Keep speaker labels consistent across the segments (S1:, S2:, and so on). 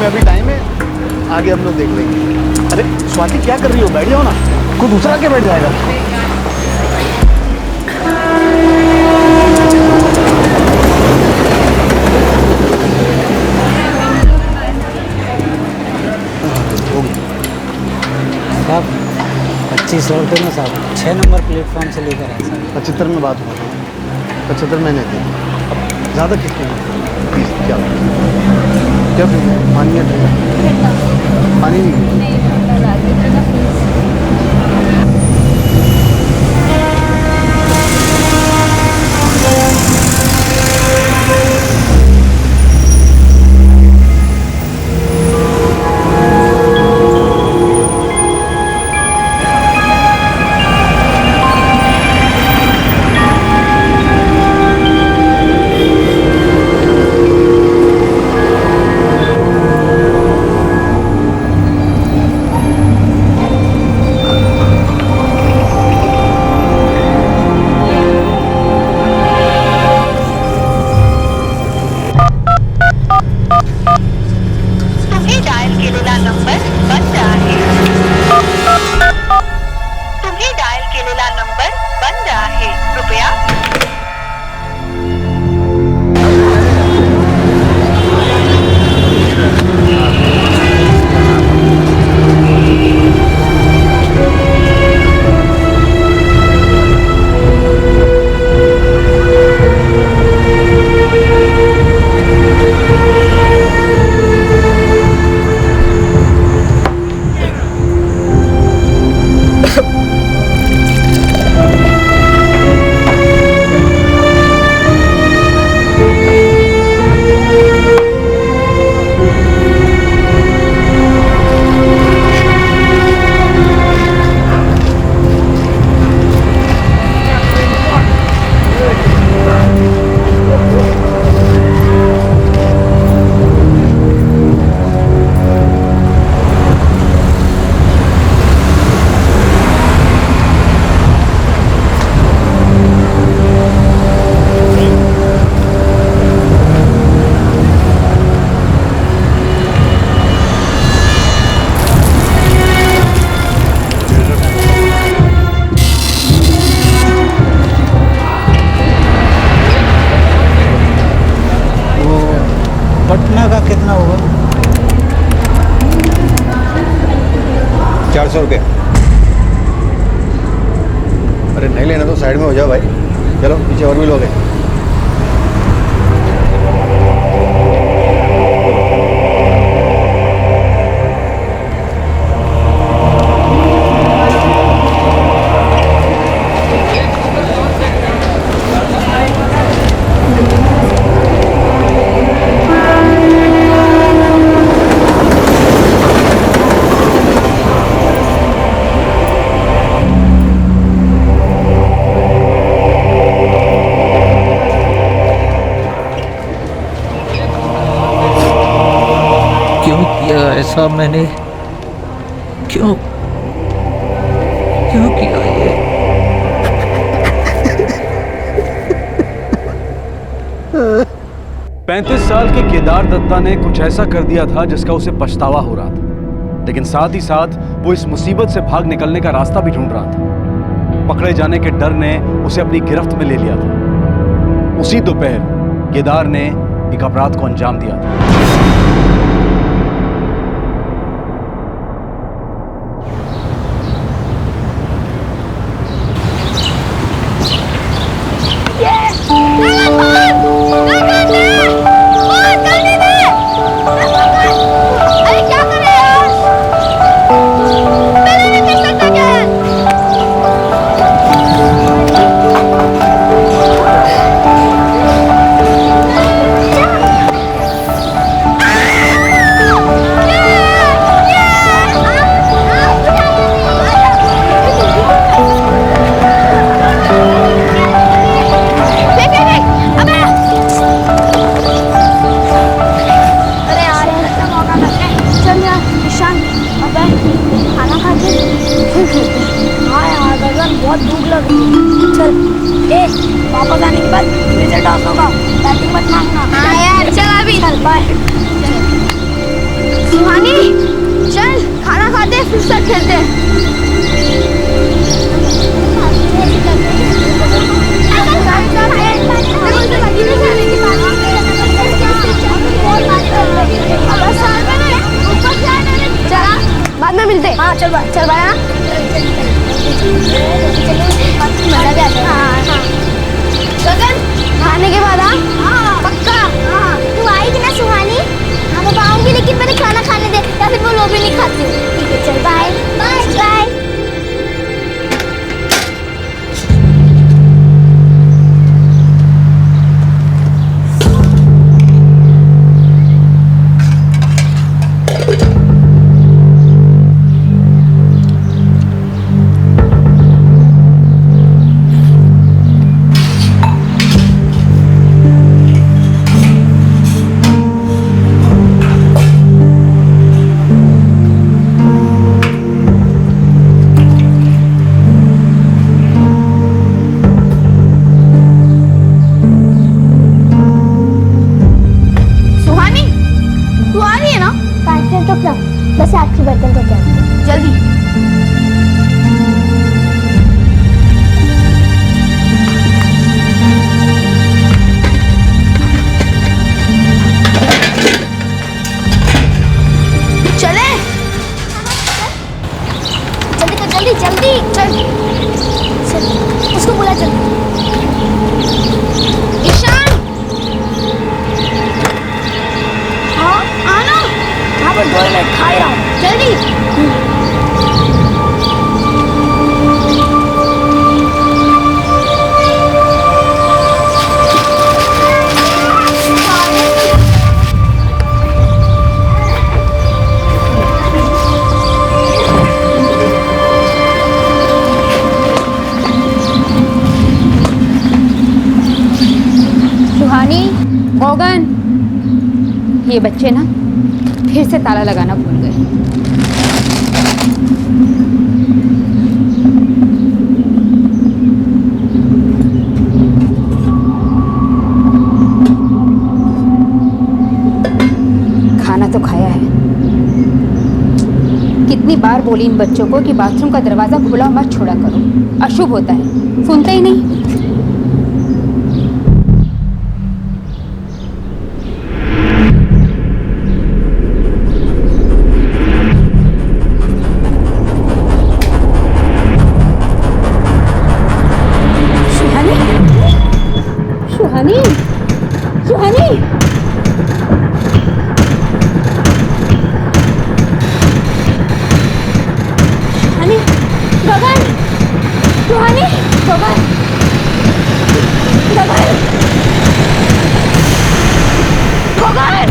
S1: में अभी टाइम है, आगे हम लोग देख लेंगे। अरे स्वाति क्या कर रही हो, बैठ जाओ ना, कोई दूसरा के बैठ जाएगा।
S2: साहब 2500 रुपये में साहब 6 नंबर प्लेटफॉर्म से लेकर आए साहब।
S1: 75 में बात हो रहा है, 75 मैंने दी, अब ज़्यादा कितने प्लीज़ क्या क्या पानी है, पानी नहीं
S2: पटना का कितना होगा?
S3: 400 रुपये। अरे नहीं लेना तो साइड में हो जाओ भाई, चलो पीछे और भी लोग हैं।
S4: ऐसा मैंने क्यों किया ये?
S5: पैंतीस साल के केदार दत्ता ने कुछ ऐसा कर दिया था जिसका उसे पछतावा हो रहा था, लेकिन साथ ही साथ वो इस मुसीबत से भाग निकलने का रास्ता भी ढूंढ रहा था। पकड़े जाने के डर ने उसे अपनी गिरफ्त में ले लिया था। उसी दोपहर केदार ने एक अपराध को अंजाम दिया था।
S6: बहुत भूख लग रही है। चल वापस आने के बाद रिजल्ट टॉस होगा, बैटिंग मत मांगना। हाँ यार चल अभी, चल बाय। सुहानी चल खाना खाते हैं फिर साथ खेलते हैं। बाद में मिलते हैं। हाँ चल चल भाई। मजा भी आता है। गगन खाने के बाद हाँ पक्का। हाँ तू आएगी ना सुहानी? हाँ मैं आऊंगी लेकिन मैंने खाना खाने दे या फिर वो लोग भी नहीं खाती हूँ। ठीक है चल बाय बाय बाय। बस आपकी बर्तन तो क्या जल्दी। चले जल्दी जल्दी चल चल उसको बुला चल। ईशान हाँ आना। हाँ बस 2 मिनट खा रहा हूँ जल्दी।
S7: सुहानी मोगन ये बच्चे ना फिर से ताला लगाना भूल गए। खाना तो खाया है। कितनी बार बोली इन बच्चों को कि बाथरूम का दरवाजा खुला मत छोड़ा करो, अशुभ होता है। सुनते ही नहीं। सुहानी सुहानी सुहानी गगन सुहानी गगन गगन गगन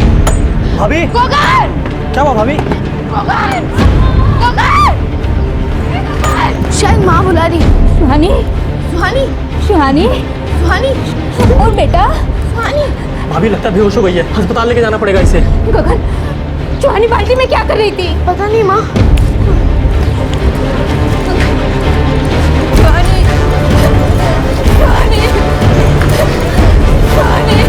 S1: भाभी
S7: गगन
S1: क्या हुआ भाभी?
S7: गगन गगन
S6: शायद माँ बुला रही।
S7: सुहानी
S6: सुहानी
S7: सुहानी
S6: सुहानी
S7: और बेटा
S6: सुहानी
S1: भाभी लगता है बेहोश हो गई है, अस्पताल लेके जाना पड़ेगा इसे।
S7: गगन सुहानी बाल्टी में क्या कर रही थी?
S6: पता नहीं माँ।
S7: सुहानी सुहानी सुहानी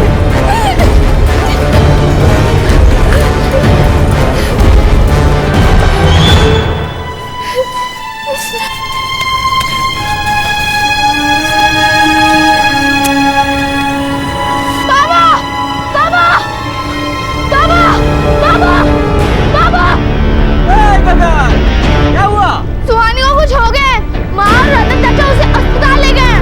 S6: सुहानी को कुछ हो गया। माँ और रतन चाचा उसे अस्पताल ले गए।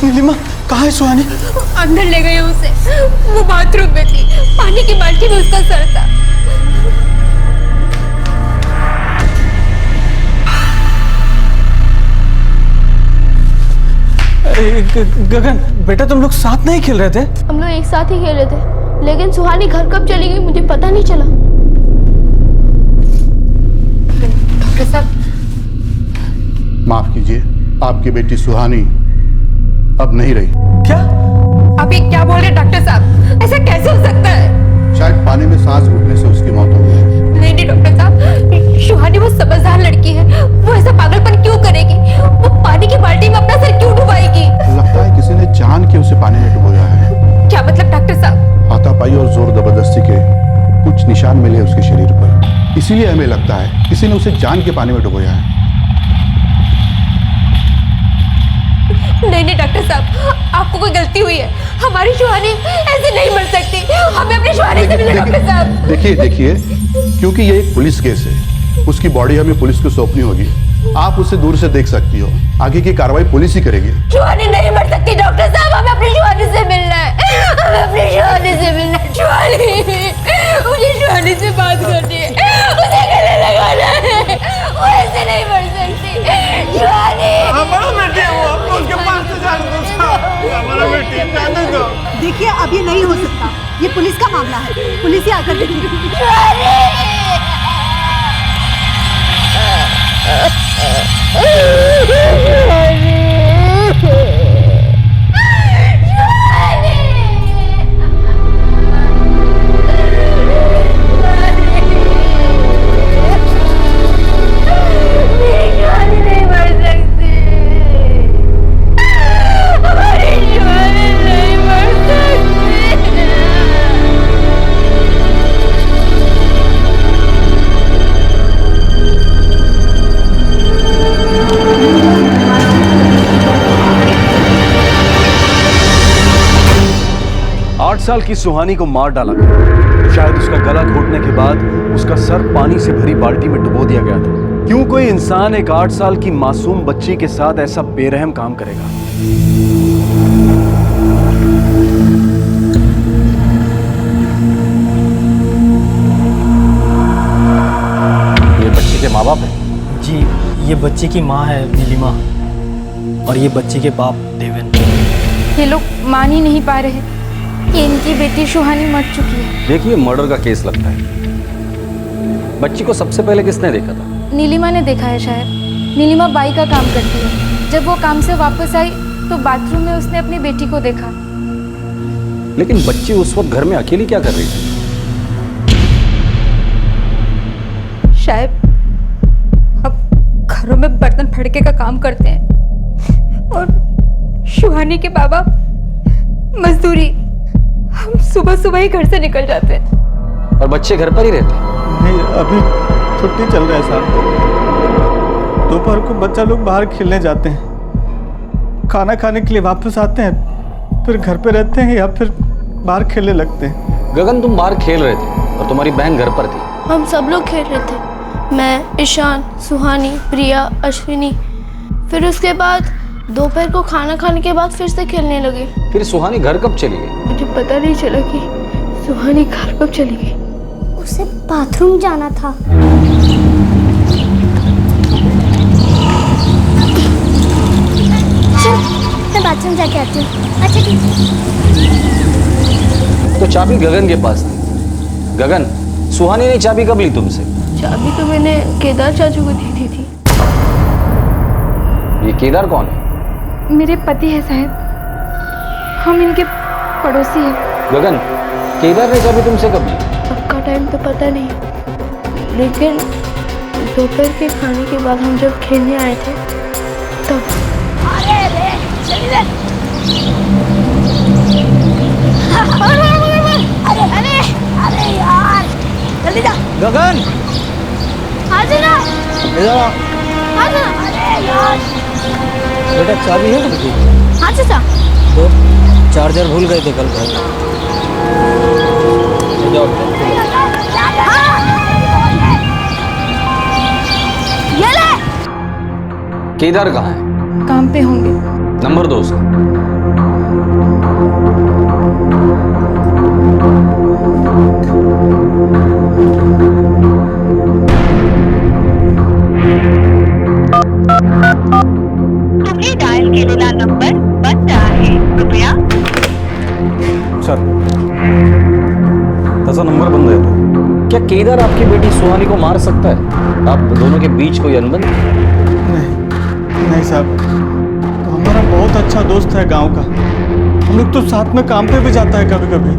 S1: नीलिमा कहाँ है सुहानी?
S7: अंदर ले गए उसे। वो बाथरूम में थी, पानी की बाल्टी में उसका सर था।
S1: गगन बेटा तुम लोग साथ नहीं खेल रहे थे?
S6: हम लोग एक साथ ही खेल रहे थे लेकिन सुहानी घर कब चली गई मुझे पता नहीं चला।
S7: डॉक्टर साहब
S3: माफ कीजिए, आपकी बेटी सुहानी अब नहीं रही।
S1: क्या?
S7: आप ये क्या बोल रहे हैं डॉक्टर साहब? ऐसा कैसे हो सकता है?
S3: शायद पानी में सांस घुटने से उसकी मौत हो गई।
S7: नहीं नहीं डॉक्टर साहब, सुहानी वो समझदार लड़की है। वो ऐसा पागलपन क्यों करेगी? वो पानी की बाल्टी में अपना सर क्यों डुबाएगी?
S3: लगता है किसी ने जान के उसे पानी में डुबोया है।
S7: क्या मतलब डॉक्टर साहब?
S8: कुछ निशान मिले उसके शरीर पर, इसीलिए हमें लगता है किसी ने उसे जान के पानी में डुबोया है।
S7: नहीं नहीं डॉक्टर साहब, आपको कोई गलती हुई है। हमारी सुहानी ऐसे नहीं मर सकती। हमें अपनी सुहानी से मिले डॉक्टर साहब।
S8: देखिए, क्योंकि ये एक पुलिस केस है, उसकी बॉडी हमें पुलिस को सौंपनी होगी। आप उसे दूर से देख सकती हो, आगे की कार्रवाई पुलिस ही करेगी।
S7: सुहानी नहीं मर सकती डॉक्टर साहब, हमें अपनी सुहानी से मिलना है। हमें अपनी सुहानी से मिलना है। सुहानी, मुझे सुहानी से बात करनी है, उसे गले लगाना है। वो ऐसे नहीं मर सकती। सुहानी
S9: हमारा बेटी है, वो आपको उसके पास से जाने दो साहब। हमारा बेटी जाने दो।
S10: देखिए अब ये नहीं हो सकता, ये पुलिस का मामला है, पुलिस ही आकर देखेगी।
S7: नहीं मर सकती। हमारी सुहानी नहीं मर सकती।
S5: 8 साल की सुहानी को मार डाला गया। शायद उसका गला घोटने के बाद उसका सर पानी से भरी बाल्टी में डुबो दिया गया था। क्यों कोई इंसान एक 8 साल की मासूम बच्ची के साथ ऐसा बेरहम काम करेगा?
S3: ये बच्ची के माँ बाप है?
S2: जी, ये बच्चे की माँ है नीलिमा और ये बच्चे के बाप देवेन।
S7: ये लोग मान ही नहीं पा रहे कि इनकी बेटी सुहानी मर चुकी है।
S3: देखिए, मर्डर का केस लगता है। बच्ची को सबसे पहले किसने देखा था?
S7: नीलिमा ने देखा है शायद। नीलिमा बाई का काम करती है। जब वो काम से वापस आई तो बाथरूम में उसने अपनी बेटी को देखा।
S3: लेकिन बच्ची उस वक्त घर में अकेली क्या कर रही थी?
S7: शायद अब घरों में बर्तन फड़के का काम करते हैं और सुहानी के बाबा मजदूरी। हम सुबह सुबह ही घर से निकल जाते हैं।
S3: और बच्चे घर पर ही रहते हैं?
S9: नहीं, अभी छुट्टी चल रहा है साहब। दोपहर को बच्चा लोग बाहर खेलने जाते हैं, खाना खाने के लिए वापस आते हैं, फिर घर पे रहते हैं या फिर बाहर खेलने लगते हैं।
S3: गगन, तुम बाहर खेल रहे थे और तुम्हारी बहन घर पर थी।
S6: हम सब लोग खेल रहे थे, मैं, ईशान, सुहानी, प्रिया, अश्विनी। फिर उसके बाद दोपहर को खाना खाने के बाद फिर से खेलने लगे।
S3: फिर सुहानी घर कब चली गई?
S6: मुझे पता नहीं चला कि सुहानी घर कब चली गई। उसे बाथरूम जाना था। चल, मैं बाथरूम जाके आती हूँ। अच्छा ठीक है।
S3: तो चाबी गगन के पास थी। गगन, सुहानी ने चाबी कब ली तुमसे?
S6: चाबी तो मैंने केदार चाचू को दी थी।
S3: ये केदार कौन है?
S7: मेरे पति है शायद। हम इनके पड़ोसी हैं।
S3: गगन, केदार ने चाबी तुमसे कब ली?
S6: पक्का टाइम तो पता नहीं, लेकिन दोपहर के खाने के बाद हम जब खेलने आए थे तब। अरे यार, जल्दी जा।
S2: गगन,
S6: आ जाना।
S2: इधर आ।
S6: आ जाना। अरे यार।
S2: बेटा चाबी है तुमकी?
S6: हाँ चाचा।
S2: तो चार्जर भूल गए थे कल घर।
S6: ये ले।
S3: केदार कहाँ है?
S7: काम पे होंगे।
S3: नंबर दो उसका।
S11: तुम्हें डायल केलेला नंबर बंद आहे, कृपया।
S3: सर, तसा नंबर बंद है तो क्या केदार आपकी बेटी सुहानी को मार सकता है? आप दोनों के बीच कोई अनबन?
S9: नहीं साहब, तो हमारा बहुत अच्छा दोस्त है गांव का। हम लोग तो साथ में काम पे भी जाता है कभी कभी।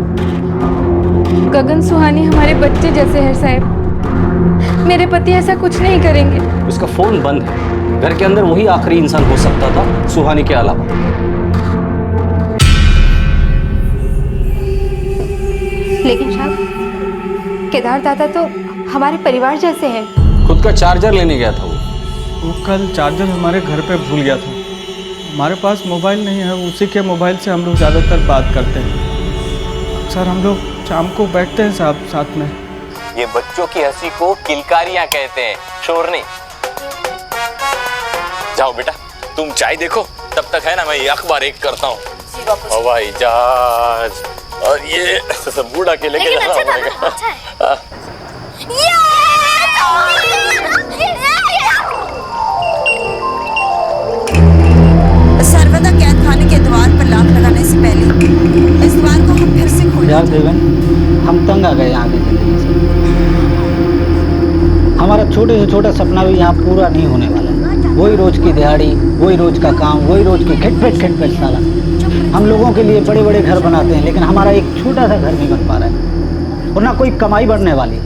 S7: गगन सुहानी हमारे बच्चे जैसे हैं साहब। मेरे पति ऐसा कुछ नहीं करेंगे।
S3: उसका फोन बंद है। घर के अंदर वही आखिरी इंसान हो सकता था सुहानी के अलावा।
S7: लेकिन साहब, केदार दादा तो हमारे परिवार जैसे हैं।
S3: खुद का चार्जर लेने गया था
S9: वो कल चार्जर हमारे घर पे भूल गया था। हमारे पास मोबाइल नहीं है, उसी के मोबाइल से हम लोग ज़्यादातर बात करते हैं। सर हम लोग शाम को बैठते हैं साहब साथ में।
S12: ये बच्चों की हंसी को किलकारियां कहते हैं, शोर नहीं। जाओ बेटा तुम चाय देखो, तब तक है ना मैं ये अखबार एक करता हूँ। हवाई जहाज और ये बूढ़ा के लेके जाना पड़ेगा।
S10: सर्वदा कैद खाने के द्वार पर लात लगाने से पहले इस द्वार को हम फिर से खोल।
S2: यार देवन, हम तंग आ गए यहाँ की जिंदगी से। हमारा छोटे से छोटा सपना भी यहाँ पूरा नहीं होने वाला है। वही रोज की दिहाड़ी, वही रोज का काम, वही रोज की खटपट साला। हम लोगों के लिए बड़े बड़े घर बनाते हैं, लेकिन हमारा एक छोटा सा घर नहीं बन पा रहा है, और ना कोई कमाई बढ़ने वाली है।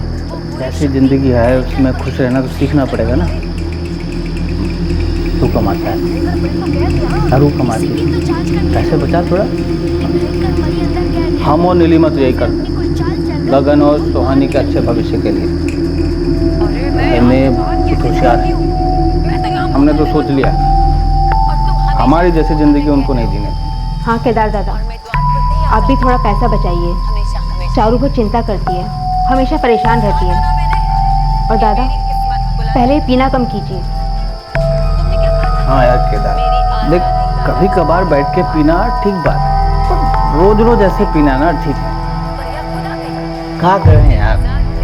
S9: जैसी जिंदगी है उसमें खुश रहना तो सीखना पड़ेगा ना। तू कमाता है, हरू कमाती है, पैसे बचा थोड़ा। हम और नीलिमा तो यही करते हैं, गगन और सुहानी के अच्छे भविष्य के लिए। कुछ होशियार है, हमने तो सोच लिया हमारी जैसी जिंदगी उनको नहीं जीने।
S7: हाँ केदार दादा, आप भी थोड़ा पैसा बचाइए। चारू को चिंता करती है, हमेशा परेशान रहती है। और दादा पहले पीना कम कीजिए।
S9: हाँ यार केदार, देख कभी कभार बैठ के पीना ठीक बात है, रोज रोज ऐसे पीना ना ठीक है।
S2: क्या करें यार,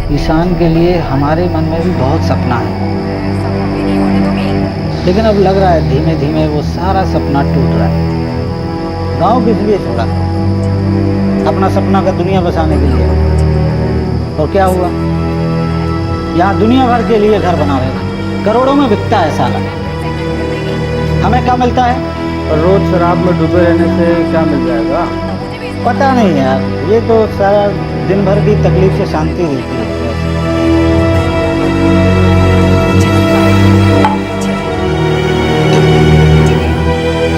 S2: किसान के लिए हमारे मन में भी बहुत सपना है, लेकिन अब लग रहा है धीमे धीमे वो सारा सपना टूट रहा है। गांव किस लिए छोड़ा? अपना सपना का दुनिया बसाने के लिए। और क्या हुआ? यहाँ दुनिया भर के लिए घर बना रहे, करोड़ों में बिकता है साला। हमें क्या मिलता है?
S9: और रोज शराब में डूबे रहने से क्या मिल जाएगा?
S2: पता नहीं यार, ये तो सारा दिन भर की तकलीफ से शांति मिलती है।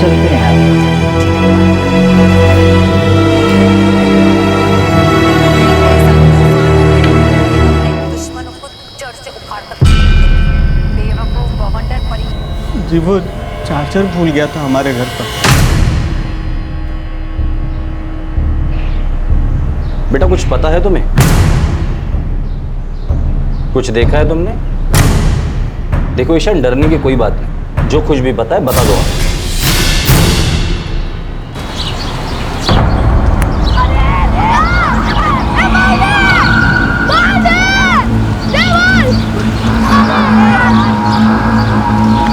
S2: चलते हैं यार।
S9: जी वो चार्जर भूल गया था हमारे घर पर।
S3: बेटा कुछ पता है तुम्हें? कुछ देखा है तुमने? देखो ईशान, डरने की कोई बात नहीं, जो कुछ भी पता है बता दो।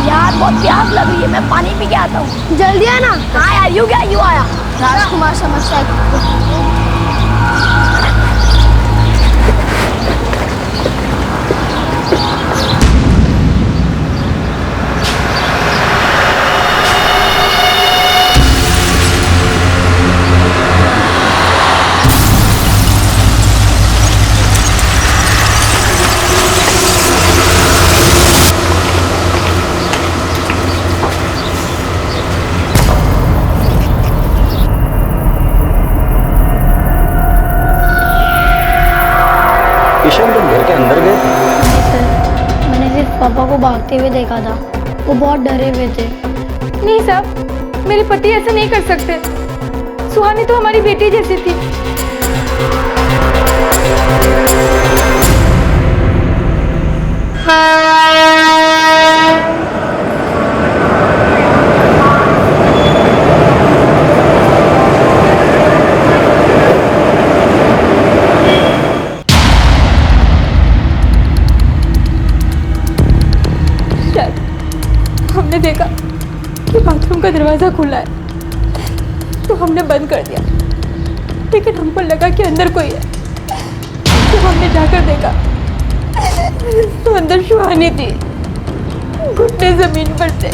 S6: यार बहुत प्यास लग रही है, मैं पानी पी के आता हूँ। जल्दी आना। हाँ यार, यू आया। राजकुमार समझता है।
S3: ईशान तुम घर के अंदर गए थे?
S6: मैंने सिर्फ पापा को भागते हुए देखा था, वो बहुत डरे हुए थे।
S7: नहीं साहब, मेरे पति ऐसा नहीं कर सकते। सुहानी तो हमारी बेटी जैसी थी। हमने देखा कि बाथरूम का दरवाजा खुला है, तो हमने बंद कर दिया, लेकिन हमको लगा कि अंदर कोई है। तो हमने जाकर देखा तो अंदर सुहानी थी, घुटने जमीन पर थे,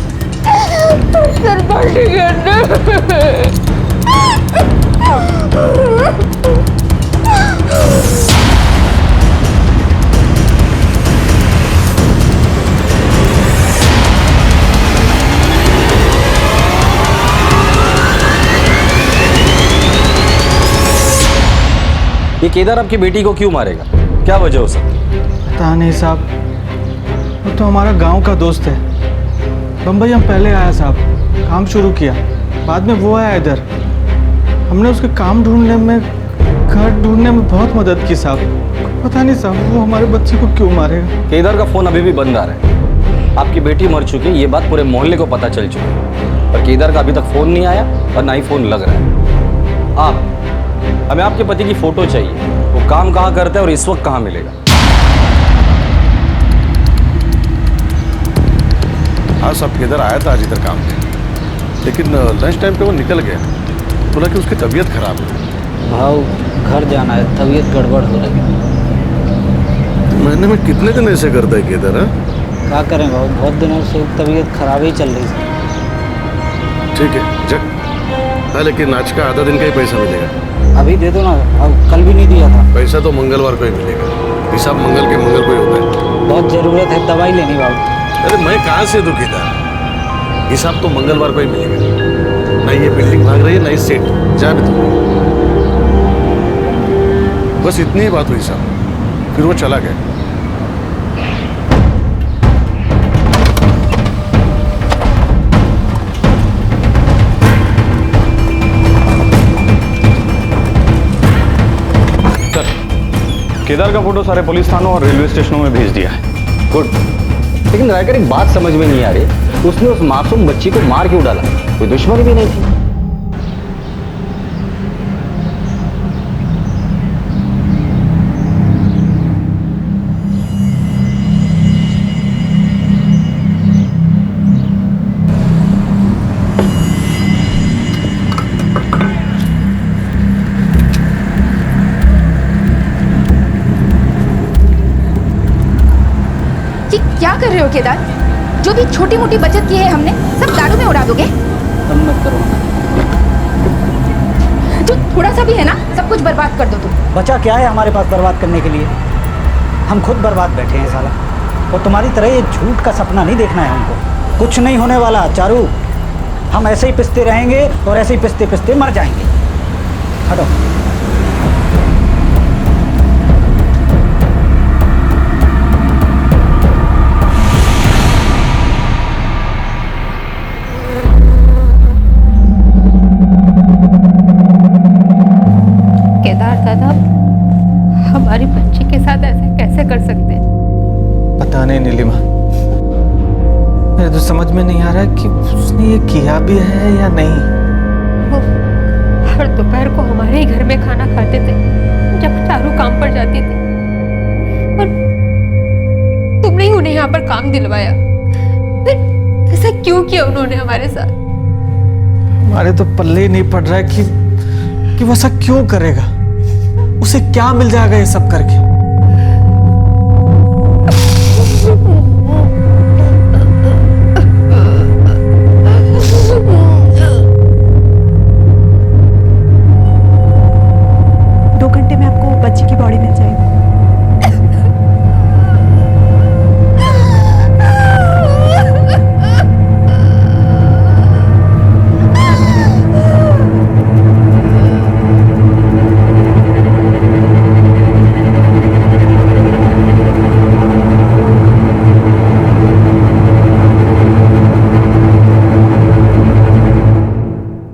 S7: सर बाल्टी के अंदर।
S3: ये केदार आपकी बेटी को क्यों मारेगा? क्या वजह हो सकती?
S9: पता नहीं साहब, वो तो हमारा गांव का दोस्त है। बम्बई हम पहले आया साहब, काम शुरू किया, बाद में वो आया इधर। हमने उसके काम ढूंढने में, घर ढूंढने में बहुत मदद की साहब। पता नहीं साहब वो हमारे बच्चे को क्यों मारेगा।
S3: केदार का फोन अभी भी बंद आ रहा है। आपकी बेटी मर चुकी है, ये बात पूरे मोहल्ले को पता चल चुकी है, पर केदार का अभी तक फोन नहीं आया और ना ही फोन लग रहा है। हमें आपके पति की फोटो चाहिए। वो काम कहाँ करता है और इस वक्त कहाँ मिलेगा?
S8: हाँ साहब, केदार आया था आज इधर काम पे, लेकिन लंच टाइम पे वो निकल गया। बोला कि उसकी तबीयत खराब है।
S2: भाव घर जाना है, तबीयत गड़बड़ हो रही है।
S8: महीने में कितने दिन ऐसे करता है केदार?
S2: क्या करें भाव, बहुत दिनों से तबीयत खराब ही चल रही है।
S8: ठीक है जग, हाँ, लेकिन आज का आधा दिन का ही पैसा मिलेगा।
S2: अभी दे दो ना भाव, कल भी नहीं दिया था।
S8: पैसा तो मंगलवार को ही मिलेगा, हिसाब मंगल के मंगल को ही होता है।
S2: बहुत जरूरत है, दवाई लेनी भाव।
S8: अरे मैं कहाँ से दूं केदार, हिसाब तो मंगलवार को ही मिलेगा। ना ये बिल्डिंग भाग रही है ना ही सेट, जा भी तू। बस इतनी ही बात हुई साहब, फिर वो चला गया।
S5: केदार का फोटो सारे पुलिस थानों और रेलवे स्टेशनों में भेज दिया है।
S3: गुड। लेकिन रायकर एक बात समझ में नहीं आ रही, उसने उस मासूम बच्ची को मार क्यों डाला? कोई दुश्मनी भी नहीं थी।
S7: क्या कर रहे हो केदार? जो भी छोटी मोटी बचत की है हमने, सब दारू में उड़ा दोगे?
S2: तुम मत करो।
S7: जो थोड़ा सा भी है ना, सब कुछ बर्बाद कर दो तुम।
S2: बचा क्या है हमारे पास बर्बाद करने के लिए? हम खुद बर्बाद बैठे हैं साला। और तुम्हारी तरह ये झूठ का सपना नहीं देखना है हमको। कुछ नहीं होने वाला चारू, हम ऐसे ही पिसते रहेंगे और ऐसे ही पिसते पिसते मर जाएंगे। हटो।
S7: हमारी बच्ची के साथ ऐसा कैसे कर सकते हैं?
S9: पता नहीं नीलिमा, मेरे तो समझ में नहीं आ रहा है कि उसने ये किया भी है या नहीं।
S7: वो हर दोपहर को हमारे ही घर में खाना खाते थे जब चारू काम पर जाती थी, और तुमने ही उन्हें यहाँ पर काम दिलवाया। फिर ऐसा क्यों किया उन्होंने हमारे साथ?
S9: हमारे तो पल्ले ही नहीं पड़ रहा है कि वो ऐसा क्यों करेगा। उसे क्या मिल जाएगा ये सब करके?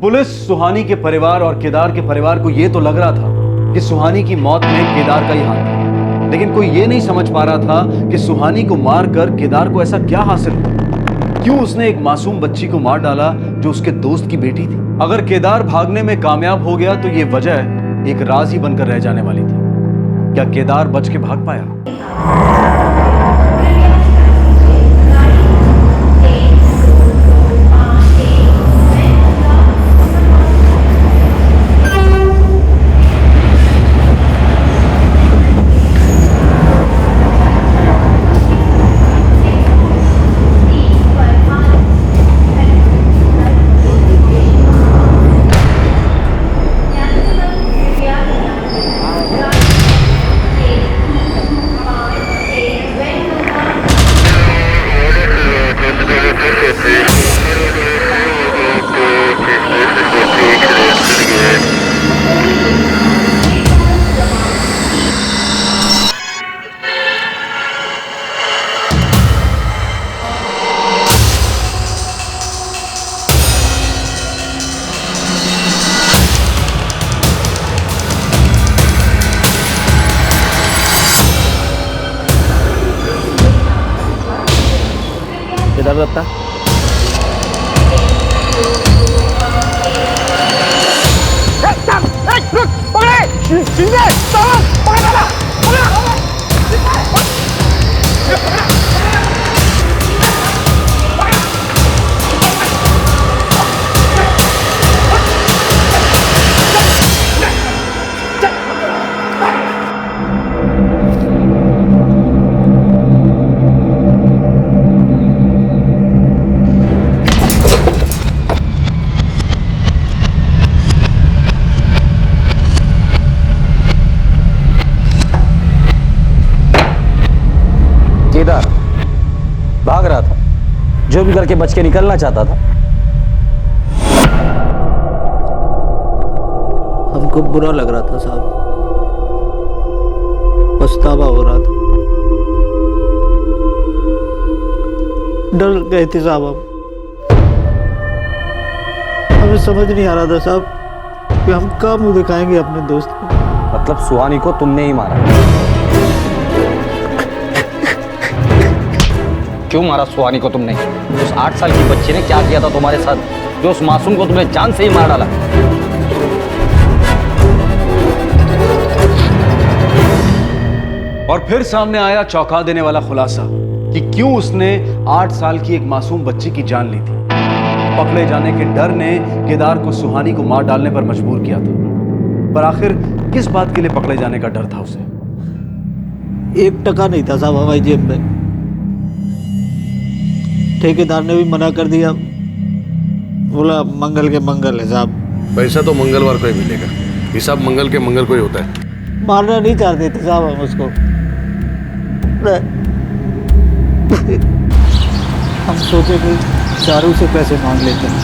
S5: पुलिस सुहानी के परिवार और केदार के परिवार को यह तो लग रहा था कि सुहानी की मौत में केदार का ही हाथ था, लेकिन कोई ये नहीं समझ पा रहा था कि सुहानी को मारकर केदार को ऐसा क्या हासिल हुआ। क्यों उसने एक मासूम बच्ची को मार डाला जो उसके दोस्त की बेटी थी? अगर केदार भागने में कामयाब हो गया तो ये वजह एक राज ही बनकर रह जाने वाली थी। क्या केदार बच के भाग पाया?
S3: केदार दत्ता? केदार भाग रहा था, जो भी करके बच के निकलना चाहता था।
S2: हमको बुरा लग रहा था साहब, पछतावा हो रहा था, डर गए थे साहब हम। हमें समझ नहीं आ रहा था साहब कि हम कहाँ मुंह दिखाएंगे अपने दोस्त को।
S3: मतलब सुहानी को तुमने ही मारा? क्यों मारा सुहानी को तुमने? उस 8 साल की बच्ची ने क्या किया था तुम्हारे साथ, जो उस मासूम को तुमने जान से ही मार डाला?
S5: और फिर सामने आया चौंका देने वाला खुलासा कि क्यों उसने 8 साल की एक मासूम बच्ची की जान ली थी। पकड़े जाने के डर ने केदार को सुहानी को मार डालने पर मजबूर किया था। पर आखिर किस बात के लिए पकड़े जाने का डर था उसे?
S2: 1 टका नहीं था साहब हमारी जेब में। ठेकेदार ने भी मना कर दिया, बोला मंगल के मंगल है साहब।
S8: पैसा तो मंगलवार को ही मिलेगा, हिसाब मंगल के मंगल को ही होता है।
S2: मारना नहीं चाहते थे साहब हम उसको। हम सोचे कि चारू से पैसे मांग लेते हैं।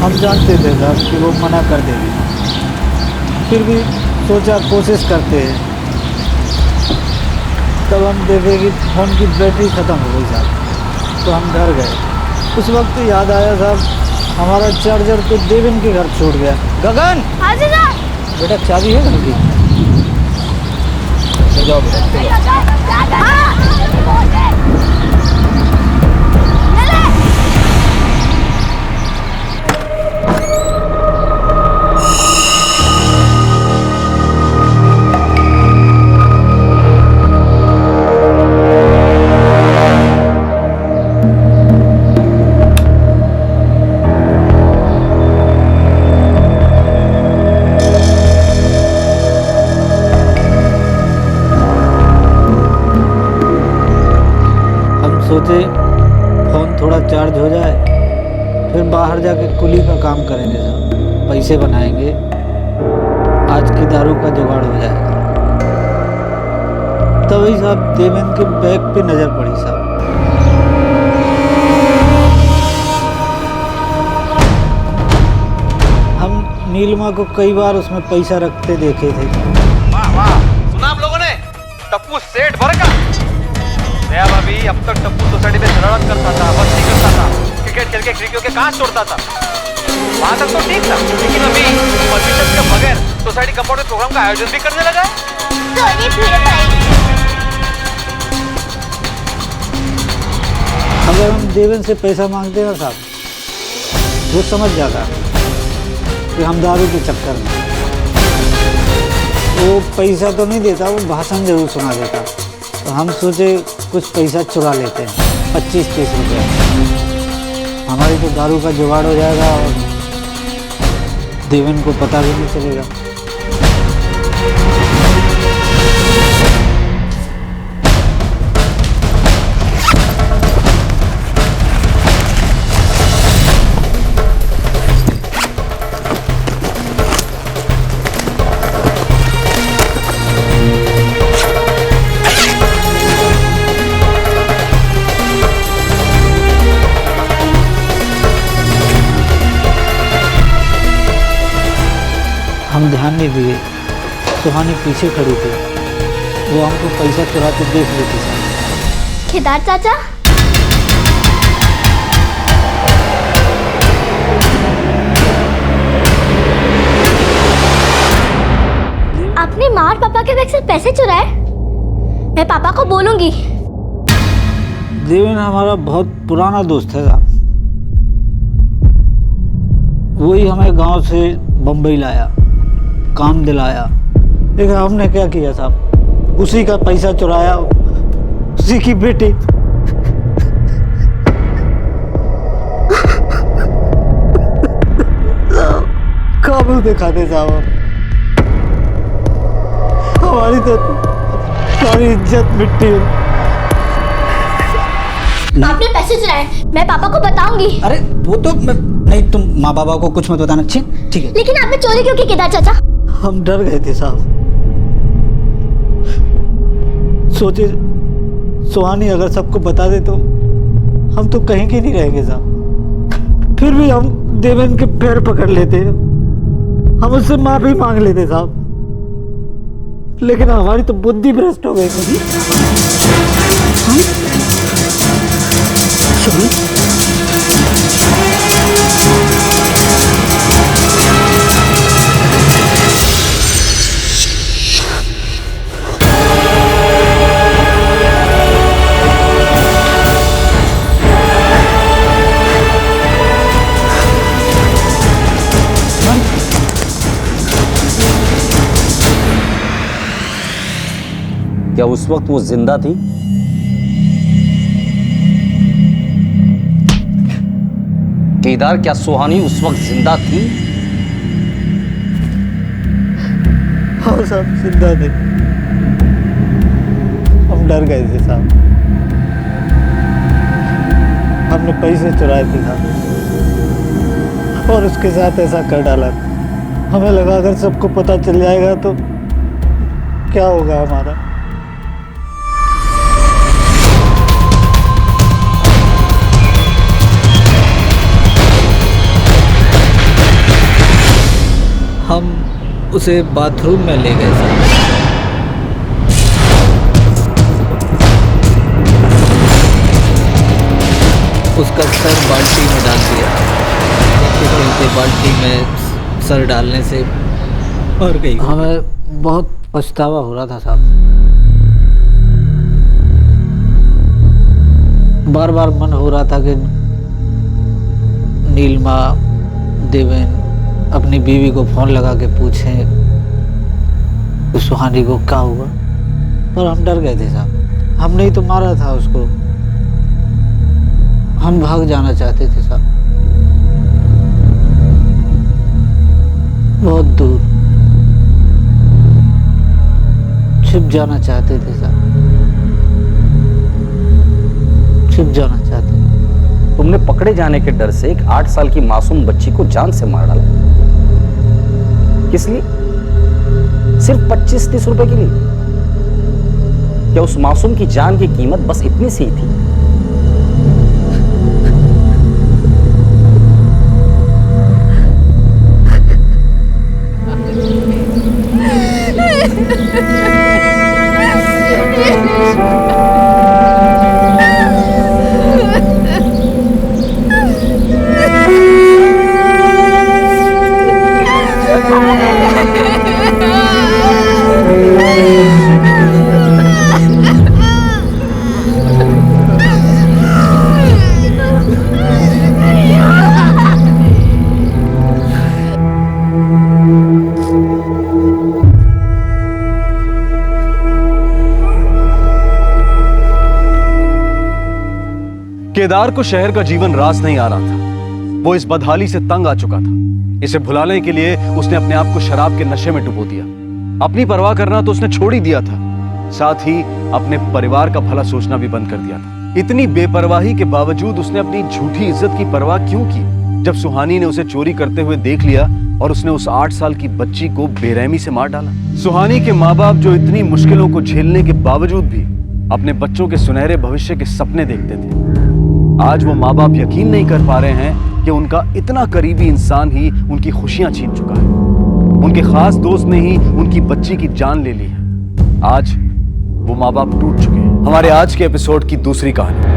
S2: हम जानते थे साहब कि वो मना कर देगी, फिर भी सोचा कोशिश करते हैं। तब हम देखे कि फ़ोन की बैटरी ख़त्म हो गई साहब, तो हम डर गए। उस वक्त याद आया साहब हमारा चार्जर तो देवेन के घर छोड़ गया। गगन,
S6: हाँ जीजा।
S2: बेटा चाबी है घर की? ले जाओ बेटा। सोचे फ़ोन थोड़ा चार्ज हो जाए, फिर बाहर जाके कुली का काम करेंगे साहब, पैसे बनाएंगे, आज की दारू का जुगाड़ हो जाएगा। तभी साहब देवेन के बैग पे नज़र पड़ी साहब। हम नीलिमा को कई बार उसमें पैसा रखते देखे थे।
S13: वाह वाह, सुना आप लोगों ने? टप्पू सेठ भर का। दया भाभी अब तक टप्पू सोसाइटी में शरारत करता था, मस्ती करता था, क्रिकेट खेल के खिड़कियों के कांच तोड़ता था। वहां तक तो ठीक था, लेकिन अभी परमिशन के बगैर सोसाइटी कंपाउंड में प्रोग्राम का आयोजन भी करने लगा है।
S2: अगर हम देवेन से पैसा मांगते ना साहब, वो समझ जाता कि हम दारू के चक्कर में। वो पैसा तो नहीं देता, वो भाषण जरूर सुना देता। तो हम सोचे कुछ पैसा चुरा लेते हैं, 25-30 रुपये। हमारी तो दारू का जुगाड़ हो जाएगा और देवेन को पता भी नहीं चलेगा। हम ध्यान नहीं दिए, सुहानी पीछे खड़ी थी, वो हमको पैसा चुराते देख लेती थी।
S6: केदार चाचा, आपने माँ और पापा के बैग से पैसे चुराए? मैं पापा को बोलूंगी।
S2: देवेन हमारा बहुत पुराना दोस्त है साहब। वही हमें गांव से बम्बई लाया, काम दिलाया, लेकिन हमने क्या किया साहब, उसी का पैसा चुराया, उसी की बेटी। काबू दिखाते साहब, हमारी तो सारी इज्जत मिट्टी है।
S6: आपने पैसे चुराए, मैं पापा को बताऊंगी।
S2: अरे वो तो नहीं, तुम माँ बाबा को कुछ मत बताना। ठीक है।
S6: लेकिन आपने चोरी क्यों की केदार चाचा?
S2: हम डर गए थे साहब, सोचे सुहानी अगर सबको बता दे तो हम तो कहीं के नहीं रहेंगे साहब। फिर भी हम देवेन के पैर पकड़ लेते, हम उससे माफी मांग लेते साहब, लेकिन हमारी तो बुद्धि भ्रष्ट हो गई थी।
S3: क्या उस वक्त वो जिंदा थी? केदार, क्या सुहानी उस वक्त जिंदा थी?
S2: हाँ साहब, जिंदा थे। हम डर गए थे साहब, हमने पैसे चुराए थे साहब और उसके साथ ऐसा कर डाला। हमें लगा अगर सबको पता चल जाएगा तो क्या होगा हमारा। हम उसे बाथरूम में ले गए साहब। उसका सर बाल्टी में डाल दिया, चलते बाल्टी में सर डालने से मर गई। हमें बहुत पछतावा हो रहा था साहब, बार बार मन हो रहा था कि नीलिमा, देवेन अपनी बीवी को फोन लगा के पूछें कि सुहानी को क्या हुआ, पर हम डर गए थे साहब। हमने ही तो मारा था उसको, हम भाग जाना चाहते थे साहब, बहुत दूर छिप जाना चाहते थे साहब, छिप जाना चाहते।
S3: तुमने पकड़े जाने के डर से एक 8 साल की मासूम बच्ची को जान से मार डाला। किस लिए? सिर्फ 25-30 रुपए के लिए? क्या उस मासूम की जान की कीमत बस इतनी सी थी?
S5: केदार को शहर का जीवन रास नहीं आ रहा था। वो इस बदहाली से तंग आ चुका था। इसे भुलाने के लिए उसने अपने आप को शराब के नशे में डुबो दिया। अपनी परवाह करना तो उसने छोड़ ही दिया था, साथ ही अपने परिवार का भला सोचना भी बंद कर दिया था। इतनी बेपरवाही के बावजूद उसने अपनी झूठी इज्जत की परवाह क्यों की? जब सुहानी ने उसे चोरी करते हुए देख लिया और उसने उस 8 साल की बच्ची को बेरहमी से मार डाला। सुहानी के माँ बाप जो इतनी मुश्किलों को झेलने के बावजूद भी अपने बच्चों के सुनहरे भविष्य के सपने देखते थे, आज वो माँ बाप यकीन नहीं कर पा रहे हैं कि उनका इतना करीबी इंसान ही उनकी खुशियां छीन चुका है। उनके खास दोस्त ने ही उनकी बच्ची की जान ले ली है। आज वो माँ बाप टूट चुके हैं। हमारे आज के एपिसोड की दूसरी कहानी।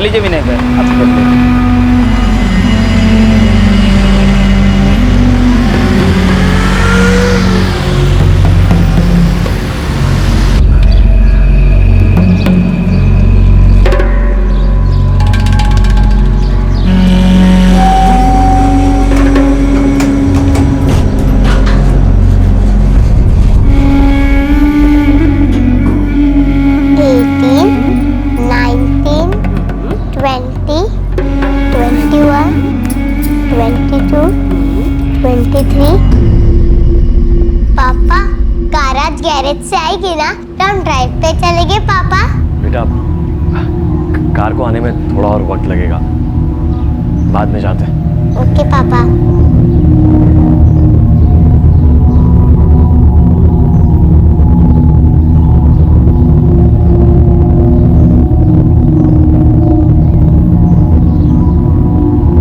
S2: लीजिए विनय भाई, आप कर लीजिए।
S6: पापा कार आज गैरेज से आएगी ना तो हम ड्राइव पे चलेंगे पापा।
S14: बेटा कार को आने में थोड़ा और वक्त लगेगा, बाद में जाते हैं।
S6: ओके पापा।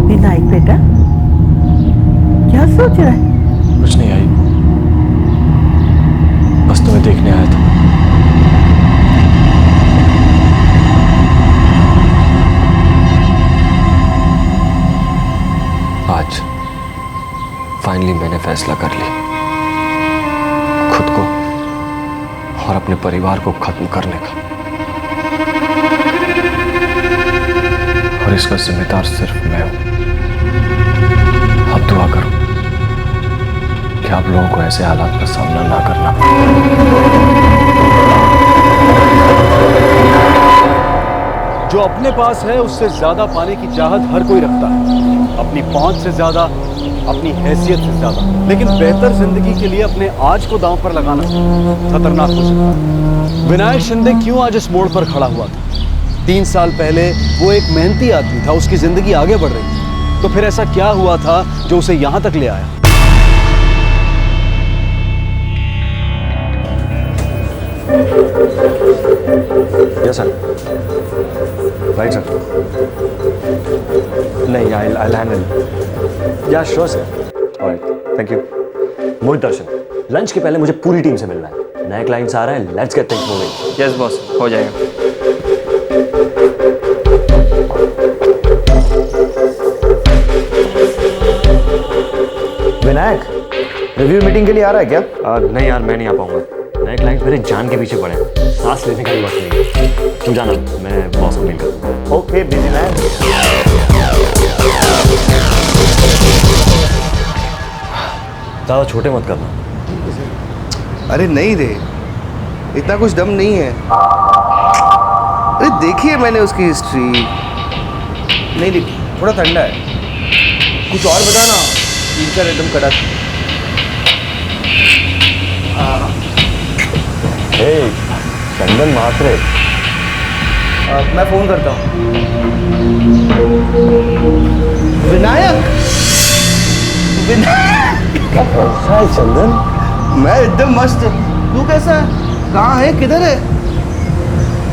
S10: विनायक बेटा क्या सोच रहा है?
S14: कुछ नहीं आई, बस तुम्हें देखने आया था। आज फाइनली मैंने फैसला कर लिया, खुद को और अपने परिवार को खत्म करने का, और इसका जिम्मेदार सिर्फ मैं हूं। अब दुआ करो कि आप लोगों को ऐसे हालात का सामना ना करना पड़े।
S5: जो अपने पास है उससे ज्यादा पाने की चाहत हर कोई रखता है, अपनी पहुंच से ज्यादा, अपनी हैसियत से ज्यादा। लेकिन बेहतर जिंदगी के लिए अपने आज को दांव पर लगाना खतरनाक हो सकता है। विनायक शिंदे क्यों आज इस मोड़ पर खड़ा हुआ था? 3 साल पहले वो एक मेहनती आदमी था, उसकी जिंदगी आगे बढ़ रही थी। तो फिर ऐसा क्या हुआ था जो उसे यहां तक ले आया?
S14: Yes sir, right sir. नहीं, I'll handle। या sure sir. Alright, thank you. Mohit Darshan, lunch के पहले मुझे पूरी टीम से मिलना है। नए क्लाइंट्स आ रहे हैं, let's get things moving.
S3: Yes boss, हो जाएगा।
S1: विनायक रिव्यू मीटिंग के लिए आ रहा है क्या?
S14: नहीं यार, मैं नहीं आ पाऊंगा। नए क्लाइंट्स मेरे जान के पीछे पड़े हैं, सांस लेने का भी वक्त नहीं है। तुम जाना, मैं बॉस को मिल कर।
S1: Okay busy man.
S14: ज़्यादा छोटे मत करना।
S1: अरे नहीं रे, इतना कुछ दम नहीं है। अरे देखिए मैंने उसकी हिस्ट्री। नहीं देखी, थोड़ा ठंडा है। कुछ और बता ना, इनका एकदम कड़क।
S14: हे चंदन महात्रे,
S1: मैं फोन करता हूँ। विनायक,
S14: कैसा है चंदन?
S1: मैं एकदम मस्त। तू कैसा है? कहाँ है? किधर है?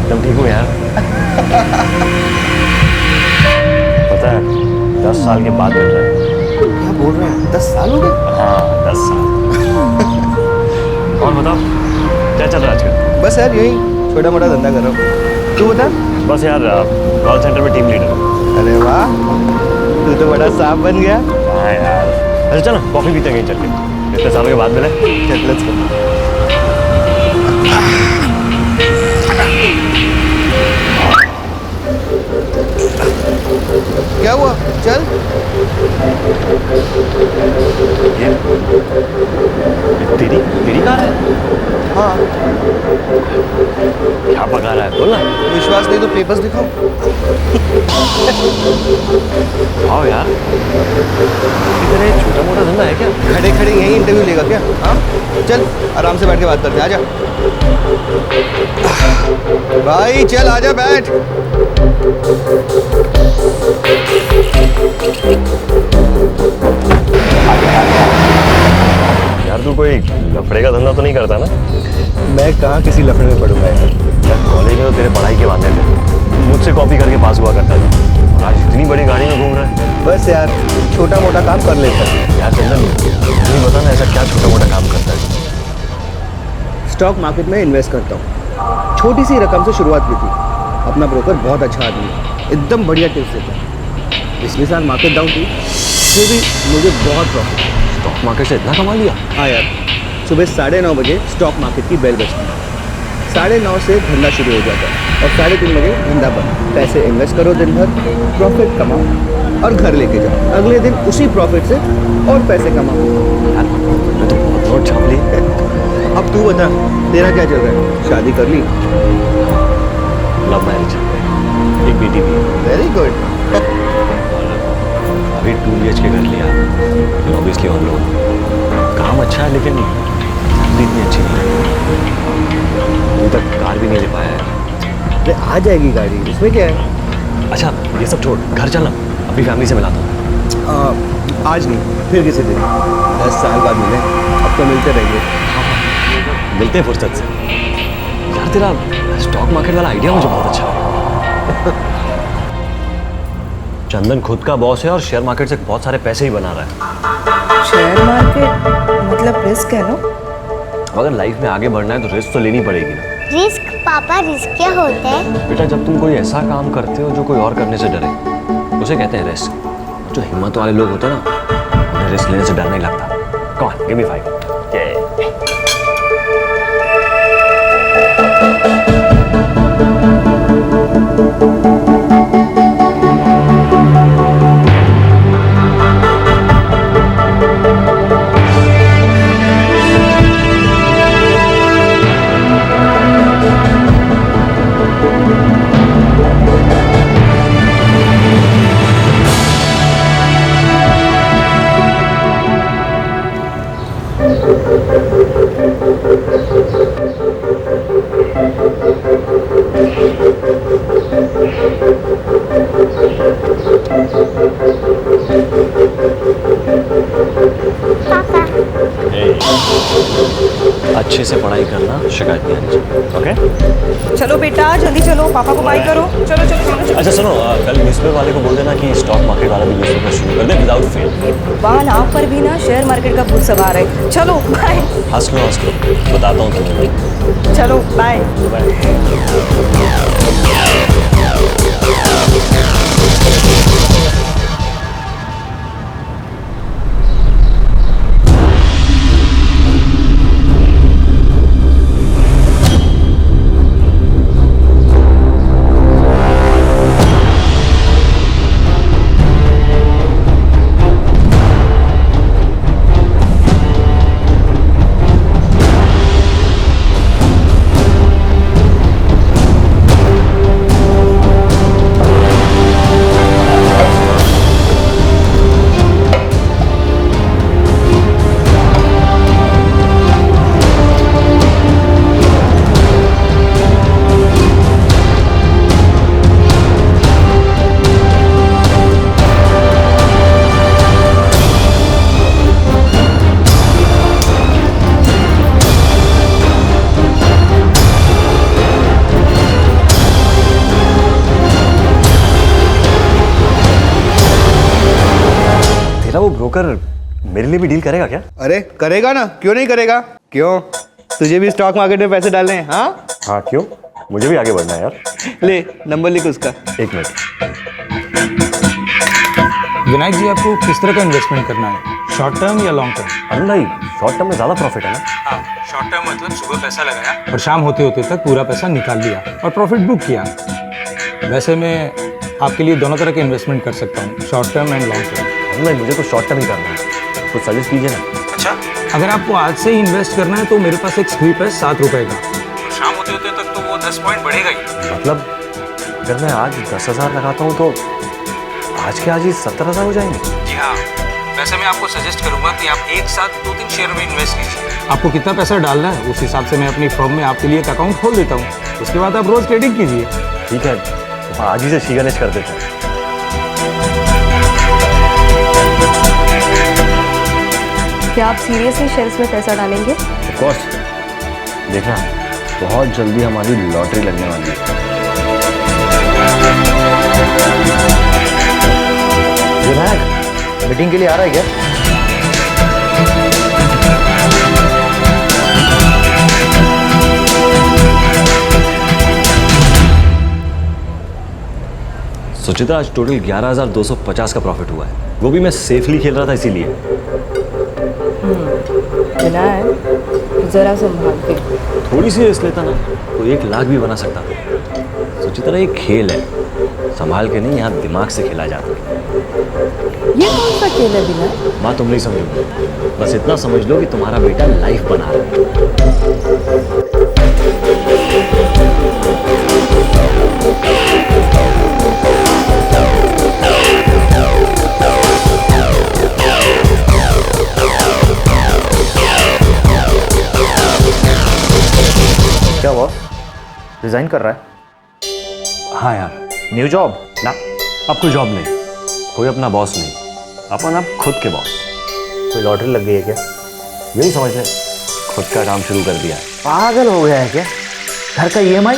S14: एकदम ठीक हूँ यार। पता है 10 साल के बाद मिल रहे हैं।
S1: क्या बोल रहे हैं? 10 साल हो गए?
S14: हाँ 10 साल। और बताओ क्या चल रहा है आजकल?
S1: बस यार यही छोटा मोटा धंधा कर रहा हूँ। तू बता?
S14: बस यार कॉल सेंटर में टीम लीडर हूँ।
S1: अरे वाह, तू तो बड़ा सांप बन गया।
S14: हाँ यार। अच्छा चलो कॉफी पीते हैं कहीं चल के, इतने सालों के बाद मिले।
S1: चल लेट्स गो। क्या हुआ? चल।
S14: ये तेरी कार है?
S1: हाँ।
S14: क्या पका रहा है बोल ना।
S1: विश्वास नहीं तो पेपर्स दिखाओ।
S14: आओ यार, इधर छोटा मोटा धंधा है क्या?
S1: खड़े खड़े यही इंटरव्यू लेगा क्या? हाँ चल आराम से बैठ के बात करते हैं। आजा भाई, चल आजा बैठ।
S14: यार तू कोई लफड़े का धंधा तो नहीं करता ना?
S1: मैं कहाँ किसी लफड़े में पढ़ूंगा यार।
S14: कॉलेज में तो तेरे पढ़ाई के वादे थे, मुझसे कॉपी करके पास हुआ करता था। आज इतनी बड़ी गाड़ी में घूम रहा है।
S1: बस यार छोटा मोटा काम कर लेता है।
S14: यार चंदन नहीं बता ना, ऐसा क्या छोटा मोटा काम करता है?
S1: स्टॉक मार्केट में इन्वेस्ट करता हूँ। छोटी सी रकम से शुरुआत की थी। अपना ब्रोकर बहुत अच्छा आदमी है, एकदम बढ़िया टिप्स देता है। पिछले साल मार्केट डाउन थी, फिर भी मुझे बहुत प्रॉफिट है।
S14: स्टॉक मार्केट से इतना कमा लिया?
S1: हाँ यार, सुबह 9:30 बजे स्टॉक मार्केट की बेल बजती है, 9:30 से धंधा शुरू हो जाता है और 3:30 बजे धंधा बंद। पैसे इन्वेस्ट करो दिन भर, प्रॉफिट कमाओ और घर लेके जाओ। अगले दिन उसी प्रॉफिट से और पैसे कमाओ।
S14: मैं तो बहुत नोट छाप ली।
S1: अब तू बता, तेरा क्या चल रहा है? शादी कर ली?
S14: लव मैरिज, एक बेटी भी है।
S1: Very good.
S14: अभी 2 BHK कर लिया, लेकिन ऑब्वियसली हम लोग काम अच्छा है लेकिन सैलरी इतनी अच्छी नहीं है। अभी तक कार भी नहीं ले पाया है।
S1: अरे आ जाएगी गाड़ी, इसमें क्या है?
S14: अच्छा ये सब छोड़, घर चलना, अपनी फैमिली से मिलाता हूँ।
S1: आज नहीं, फिर किसी दिन। 10 साल बाद मिले, अब तो मिलते रहेंगे।
S14: मिलते हैं फुर्सत से। यार तेरा स्टॉक मार्केट वाला आइडिया मुझे बहुत अच्छा है। चंदन खुद का बॉस है और शेयर मार्केट से बहुत सारे पैसे ही बना रहा है।
S15: शेयर मार्केट मतलब रिस्क है ना?
S14: अगर लाइफ में आगे बढ़ना है तो रिस्क तो लेनी पड़ेगी ना।
S6: रिस्क पापा, रिस्क क्या होता है?
S14: बेटा जब तुम कोई ऐसा काम करते हो जो कोई और करने से डरे, उसे कहते हैं रिस्क। जो हिम्मत वाले लोग होते हैं ना, उन्हें रिस्क लेने से डर नहीं लगता। Come on, give me 5। अच्छे से पढ़ाई करना, शिकायत नहीं आनी चाहिए। ओके?
S15: चलो बेटा जल्दी चलो, पापा को बाय करो। चलो चलो चलो, चलो।
S14: अच्छा सुनो, कल न्यूज़पेपर वाले को बोल देना कि स्टॉक मार्केट वाला भी न्यूज़पेपर शुरू कर दे विदाउट फेल।
S15: भगवान आप पर भी ना शेयर मार्केट का भूत सवार है। चलो बाय।
S14: हंस लो, बताता हूँ तुम्हें।
S15: चलो बाय।
S14: वो ब्रोकर मेरे लिए भी डील करेगा क्या?
S1: अरे करेगा ना, क्यों नहीं करेगा? क्यों, तुझे भी स्टॉक मार्केट में पैसे डालने हैं?
S14: हाँ क्यों, मुझे भी आगे बढ़ना है यार।
S1: ले नंबर लिख उसका।
S14: 1 मिनट।
S16: विनायक जी, आपको किस तरह का इन्वेस्टमेंट करना है, शॉर्ट टर्म या लॉन्ग टर्म?
S14: अरुण भाई, शॉर्ट टर्म में ज़्यादा प्रॉफिट है ना?
S16: हाँ, शॉर्ट टर्म मतलब सुबह पैसा लगाया और शाम होते होते तक पूरा पैसा निकाल लिया और प्रॉफिट बुक किया। वैसे मैं आपके लिए दोनों तरह के इन्वेस्टमेंट कर सकता हूँ, short term and long term.
S14: नहीं, मुझे तो शॉर्ट टर्म ही करना है, कुछ सजेस्ट कीजिए ना।
S16: अच्छा, अगर आपको आज से ही इन्वेस्ट करना है तो मेरे पास एक स्वीप है 7 रुपए का, और शाम होते होते तक तो वो 10 पॉइंट बढ़ेगा ही।
S14: मतलब अगर मैं आज 10,000 लगाता हूँ तो आज के आज ही 70,000 हो जाएंगे?
S16: जी हाँ। वैसे मैं आपको सजेस्ट करूंगा कि आप एक साथ 2-3 शेयर में इन्वेस्ट कीजिए। आपको कितना पैसा डालना है उस हिसाब से मैं अपनी फर्म में आपके लिए एक अकाउंट खोल देता हूँ, उसके बाद आप रोज ट्रेडिंग कीजिए।
S14: ठीक है, तो आज ही से श्री गणेश कर देते हैं।
S15: क्या आप सीरियसली शेयर्स में पैसा डालेंगे?
S14: ऑफ कोर्स, देखना बहुत जल्दी हमारी लॉटरी लगने वाली है।
S1: विनायक मीटिंग के लिए आ रहा है क्या?
S14: सुचित्रा, आज टोटल 11,250 का प्रॉफिट हुआ है, वो भी मैं सेफली खेल रहा था इसीलिए।
S15: विनायक जरा संभाल के।
S14: थोड़ी सी रिस्क लेता ना तो 1 लाख भी बना सकता। सुचित्रा, ये खेल है, संभाल के नहीं, यहाँ दिमाग से खेला जाता है।
S15: ये कौन सा खेल है विनायक?
S14: बात तुम नहीं समझोगे, बस इतना समझ लो कि तुम्हारा बेटा लाइफ बना रहा है।
S17: क्या हुआ? रिजाइन कर रहा है?
S14: हाँ यार।
S17: New job?
S14: ना, अब कोई जॉब नहीं, कोई अपना बॉस नहीं, अपन अब खुद के बॉस।
S17: कोई लॉटरी लग गई है क्या?
S14: यही समझ ले, खुद का काम शुरू कर दिया है।
S17: पागल हो गया है क्या? घर का EMI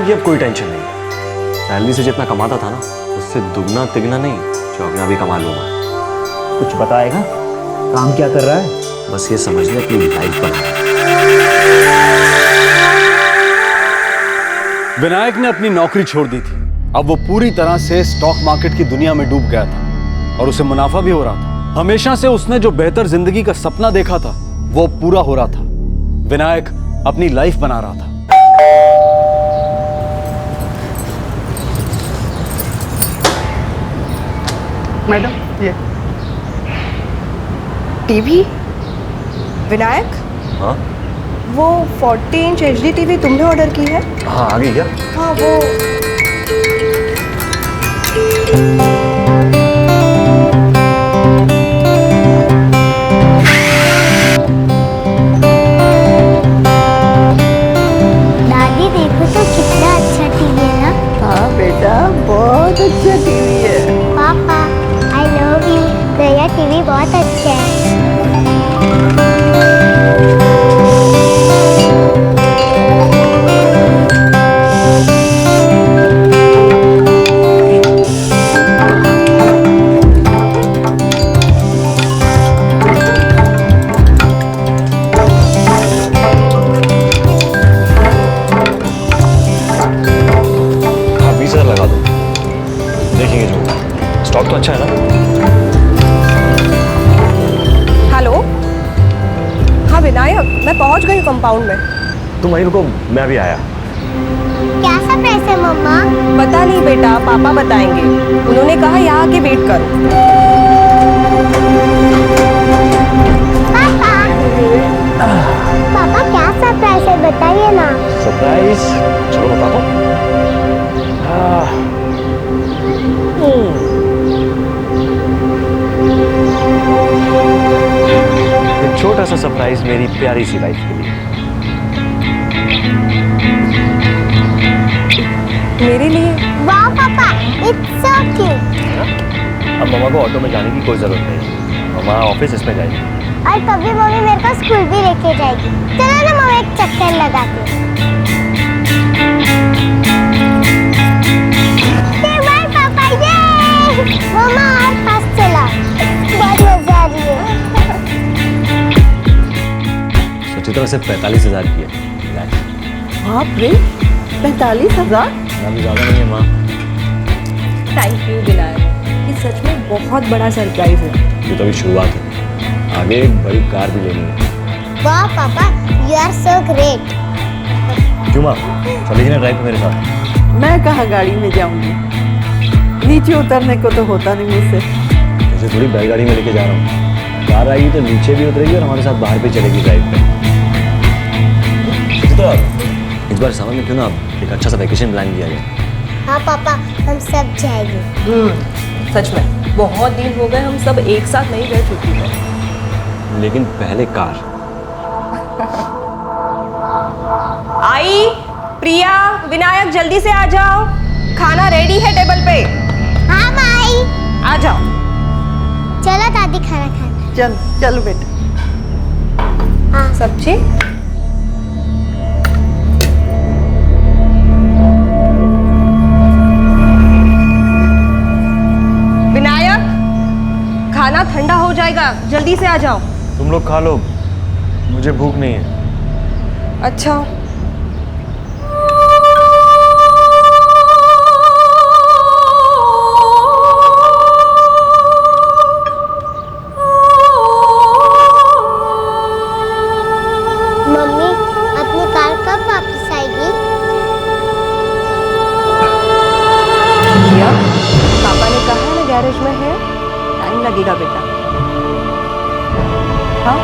S14: की अब कोई टेंशन नहीं है। सैलरी से जितना कमाता था ना, उससे दुगना तिगना नहीं, चौगना भी कमा लूंगा।
S17: कुछ बताएगा? काम क्या कर रहा है?
S14: बस ये समझ ले कि लाइफ बना है।
S5: विनायक ने अपनी नौकरी छोड़ दी थी। अब वो पूरी तरह से स्टॉक मार्केट की दुनिया में डूब गया था और उसे मुनाफा भी हो रहा था। हमेशा से उसने जो बेहतर जिंदगी का सपना देखा था वो पूरा हो रहा था। विनायक अपनी लाइफ बना रहा था।
S15: मैडम ये टीवी। विनायक,
S14: हाँ
S15: वो 40 इंच HD TV तुमने ऑर्डर की है?
S14: हाँ, आ गई क्या?
S15: हाँ वो
S6: दादी देखो तो कितना अच्छा टीवी है ना।
S15: हाँ बेटा, बहुत अच्छा टीवी है।
S6: पापा आई लव यू, भैया टीवी बहुत अच्छा है।
S14: हाँ, 20,000 लगा दो, देखेंगे जो होगा। स्टॉक तो अच्छा है ना?
S15: हेलो, हाँ विनायक, मैं पहुंच गई कंपाउंड में।
S14: तुम वहीं रुको, मैं अभी आया।
S6: क्या सरप्राइज है मम्मा?
S15: पता नहीं बेटा, पापा बताएंगे। उन्होंने कहा यहाँ आके वेट करो।
S6: पापा क्या सरप्राइज है बताइए ना।
S14: सरप्राइज? चलो बता दो। एक छोटा सा सरप्राइज मेरी प्यारी सी लाइफ के लिए।
S15: मेरे लिए?
S6: वाह पापा, इट्स सो क्यूट।
S14: अब मम्मा को ऑटो में जाने की कोई जरूरत नहीं, मम्मा ऑफिस इसमें जाएगी।
S6: और कभी मम्मी मेरे को स्कूल भी लेके जाएगी। चलो ना मम्मी, एक चक्कर लगाते हैं। बाय पापा, ये मम्मा और पास चला, बहुत मजा आ रही है।
S14: सुचित्रा से 45,000 की है।
S15: बाप रे, 45,000?
S14: अभी ज़्यादा नहीं है माँ।
S15: थैंक यू विनायक, ये सच में बहुत बड़ा सरप्राइज है।
S14: ये तो अभी शुरुआत है, आगे एक बड़ी कार भी लेनी है।
S6: वाह पापा, यू आर सो ग्रेट।
S14: क्यों माँ, चलेगी ना ड्राइव पे मेरे साथ?
S15: मैं कहाँ गाड़ी में जाऊंगी, नीचे उतरने को तो होता नहीं मुझसे।
S14: मुझे थोड़ी बैलगाड़ी में लेके जा रहा हूँ, कार आएगी तो नीचे भी उतरेगी और हमारे साथ बाहर भी चलेगी ड्राइव पे। तो इस बार सावन में क्यों ना एक अच्छा सा वैकेशन प्लान किया जाए?
S6: हाँ पापा, हम सब जाएंगे।
S15: सच में बहुत दिन हो गए हम सब एक साथ नहीं गए छुट्टी पर।
S14: लेकिन पहले कार।
S15: आई, प्रिया, विनायक जल्दी से आ जाओ, खाना रेडी है टेबल पे।
S6: हाँ माई।
S15: आ जाओ।
S6: चलो दादी खाना खाना।
S15: चल चलो बेटा। हाँ सब्जी। विनायक, खाना ठंडा हो जाएगा, जल्दी से आ जाओ।
S14: तुम लोग खा लो, मुझे भूख नहीं है।
S15: अच्छा।
S10: लगेगा बेटा। हाँ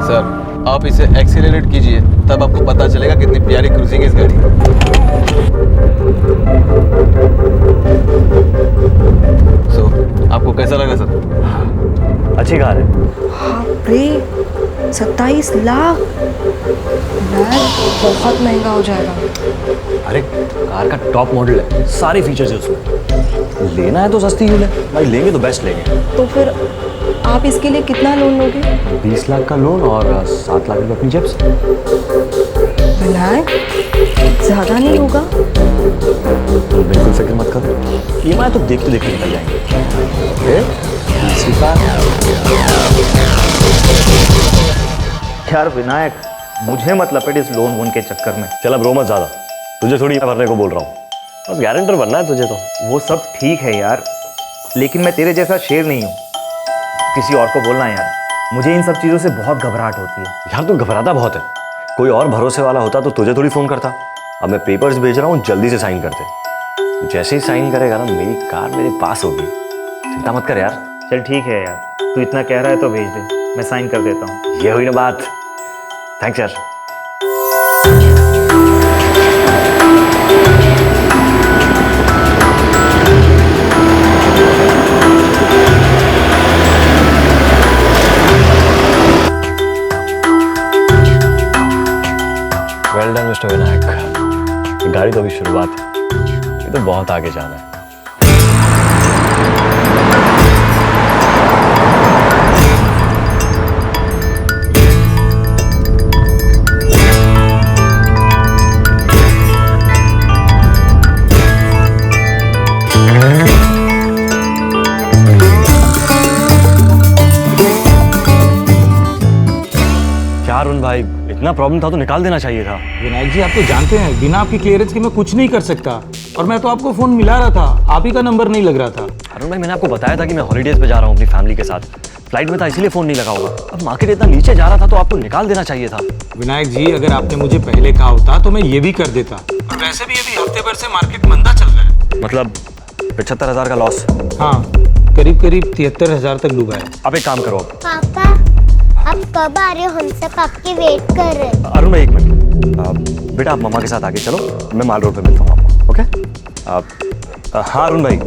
S17: सर, आप इसे एक्सीलरेट कीजिए, तब आपको पता चलेगा कितनी प्यारी क्रूजिंग है इस गाड़ी की। आपको कैसा लगा सर?
S18: अच्छी कार है।
S15: बाप रे, 27 लाख बहुत महंगा हो जाएगा।
S14: अरे कार का टॉप मॉडल है, सारे फीचर्स है उसमें। लेना है तो सस्ती क्यों ले भाई, लेंगे तो बेस्ट लेंगे।
S15: तो फिर आप इसके लिए कितना लोन लोगे?
S14: 20 लाख का लोन और 7 लाख रुपए अपनी जेब से।
S15: विनायक, ज्यादा नहीं होगा?
S14: बिल्कुल फिक्र मत करो, ईएमआई तो देखते देखते निकल जाएंगे।
S18: यार विनायक, मुझे मत लपेट इस लोन वोन के चक्कर में।
S14: चल अब रो मत ज्यादा, तुझे थोड़ी भरने को बोल रहा हूँ, बस गारंटर बनना है तुझे तो।
S18: वो सब ठीक है यार, लेकिन मैं तेरे जैसा शेर नहीं हूँ। किसी और को बोलना यार, मुझे इन सब चीज़ों से बहुत घबराहट होती है।
S14: यार तू घबराता बहुत है, कोई और भरोसे वाला होता तो तुझे थोड़ी फोन करता। अब मैं पेपर्स भेज रहा हूँ, जल्दी से साइन करते। जैसे ही साइन करेगा ना, मेरी कार मेरे पास होगी, चिंता मत कर यार।
S18: चल ठीक है यार, तू इतना कह रहा है तो भेज दे, मैं साइन कर देता हूँ।
S14: ये हुई ना बात, थैंक्स यार। वेल डन मिस्टर विनायक, गाड़ी तो अभी शुरुआत है, ये तो बहुत आगे जाना है। क्या अरुण भाई, इतना प्रॉब्लम था तो निकाल देना चाहिए था।
S16: विनायक जी, आप तो जानते हैं बिना आपकी क्लियरेंस के मैं कुछ नहीं कर सकता, और मैं तो आपको फोन मिला रहा था, आप ही का नंबर नहीं लग रहा था।
S14: अरुण भाई, मैंने आपको बताया था कि मैं हॉलीडेज पे जा रहा हूँ अपनी फैमिली के साथ, फ्लाइट में था इसीलिए फोन नहीं लगा होगा। अब मार्केट इतना नीचे जा रहा था तो आपको निकाल देना चाहिए था।
S16: विनायक जी, अगर आपने मुझे पहले कहा होता तो मैं ये भी कर देता, और वैसे भी अभी हफ्ते भर से मार्केट मंदा चल रहा है।
S14: मतलब 75,000 का लॉस?
S16: हाँ, करीब करीब 73,000 तक डूबा है।
S14: अब एक काम करो,
S6: पापा आप कब आ रहे हो? हम सब आपकी वेट कर रहे हैं।
S14: अरुण भाई एक मिनट, बेटा आप मम्मा के साथ आगे चलो, मैं माल रोड पे मिलता हूँ आपको। ओके? हाँ अरुण भाई,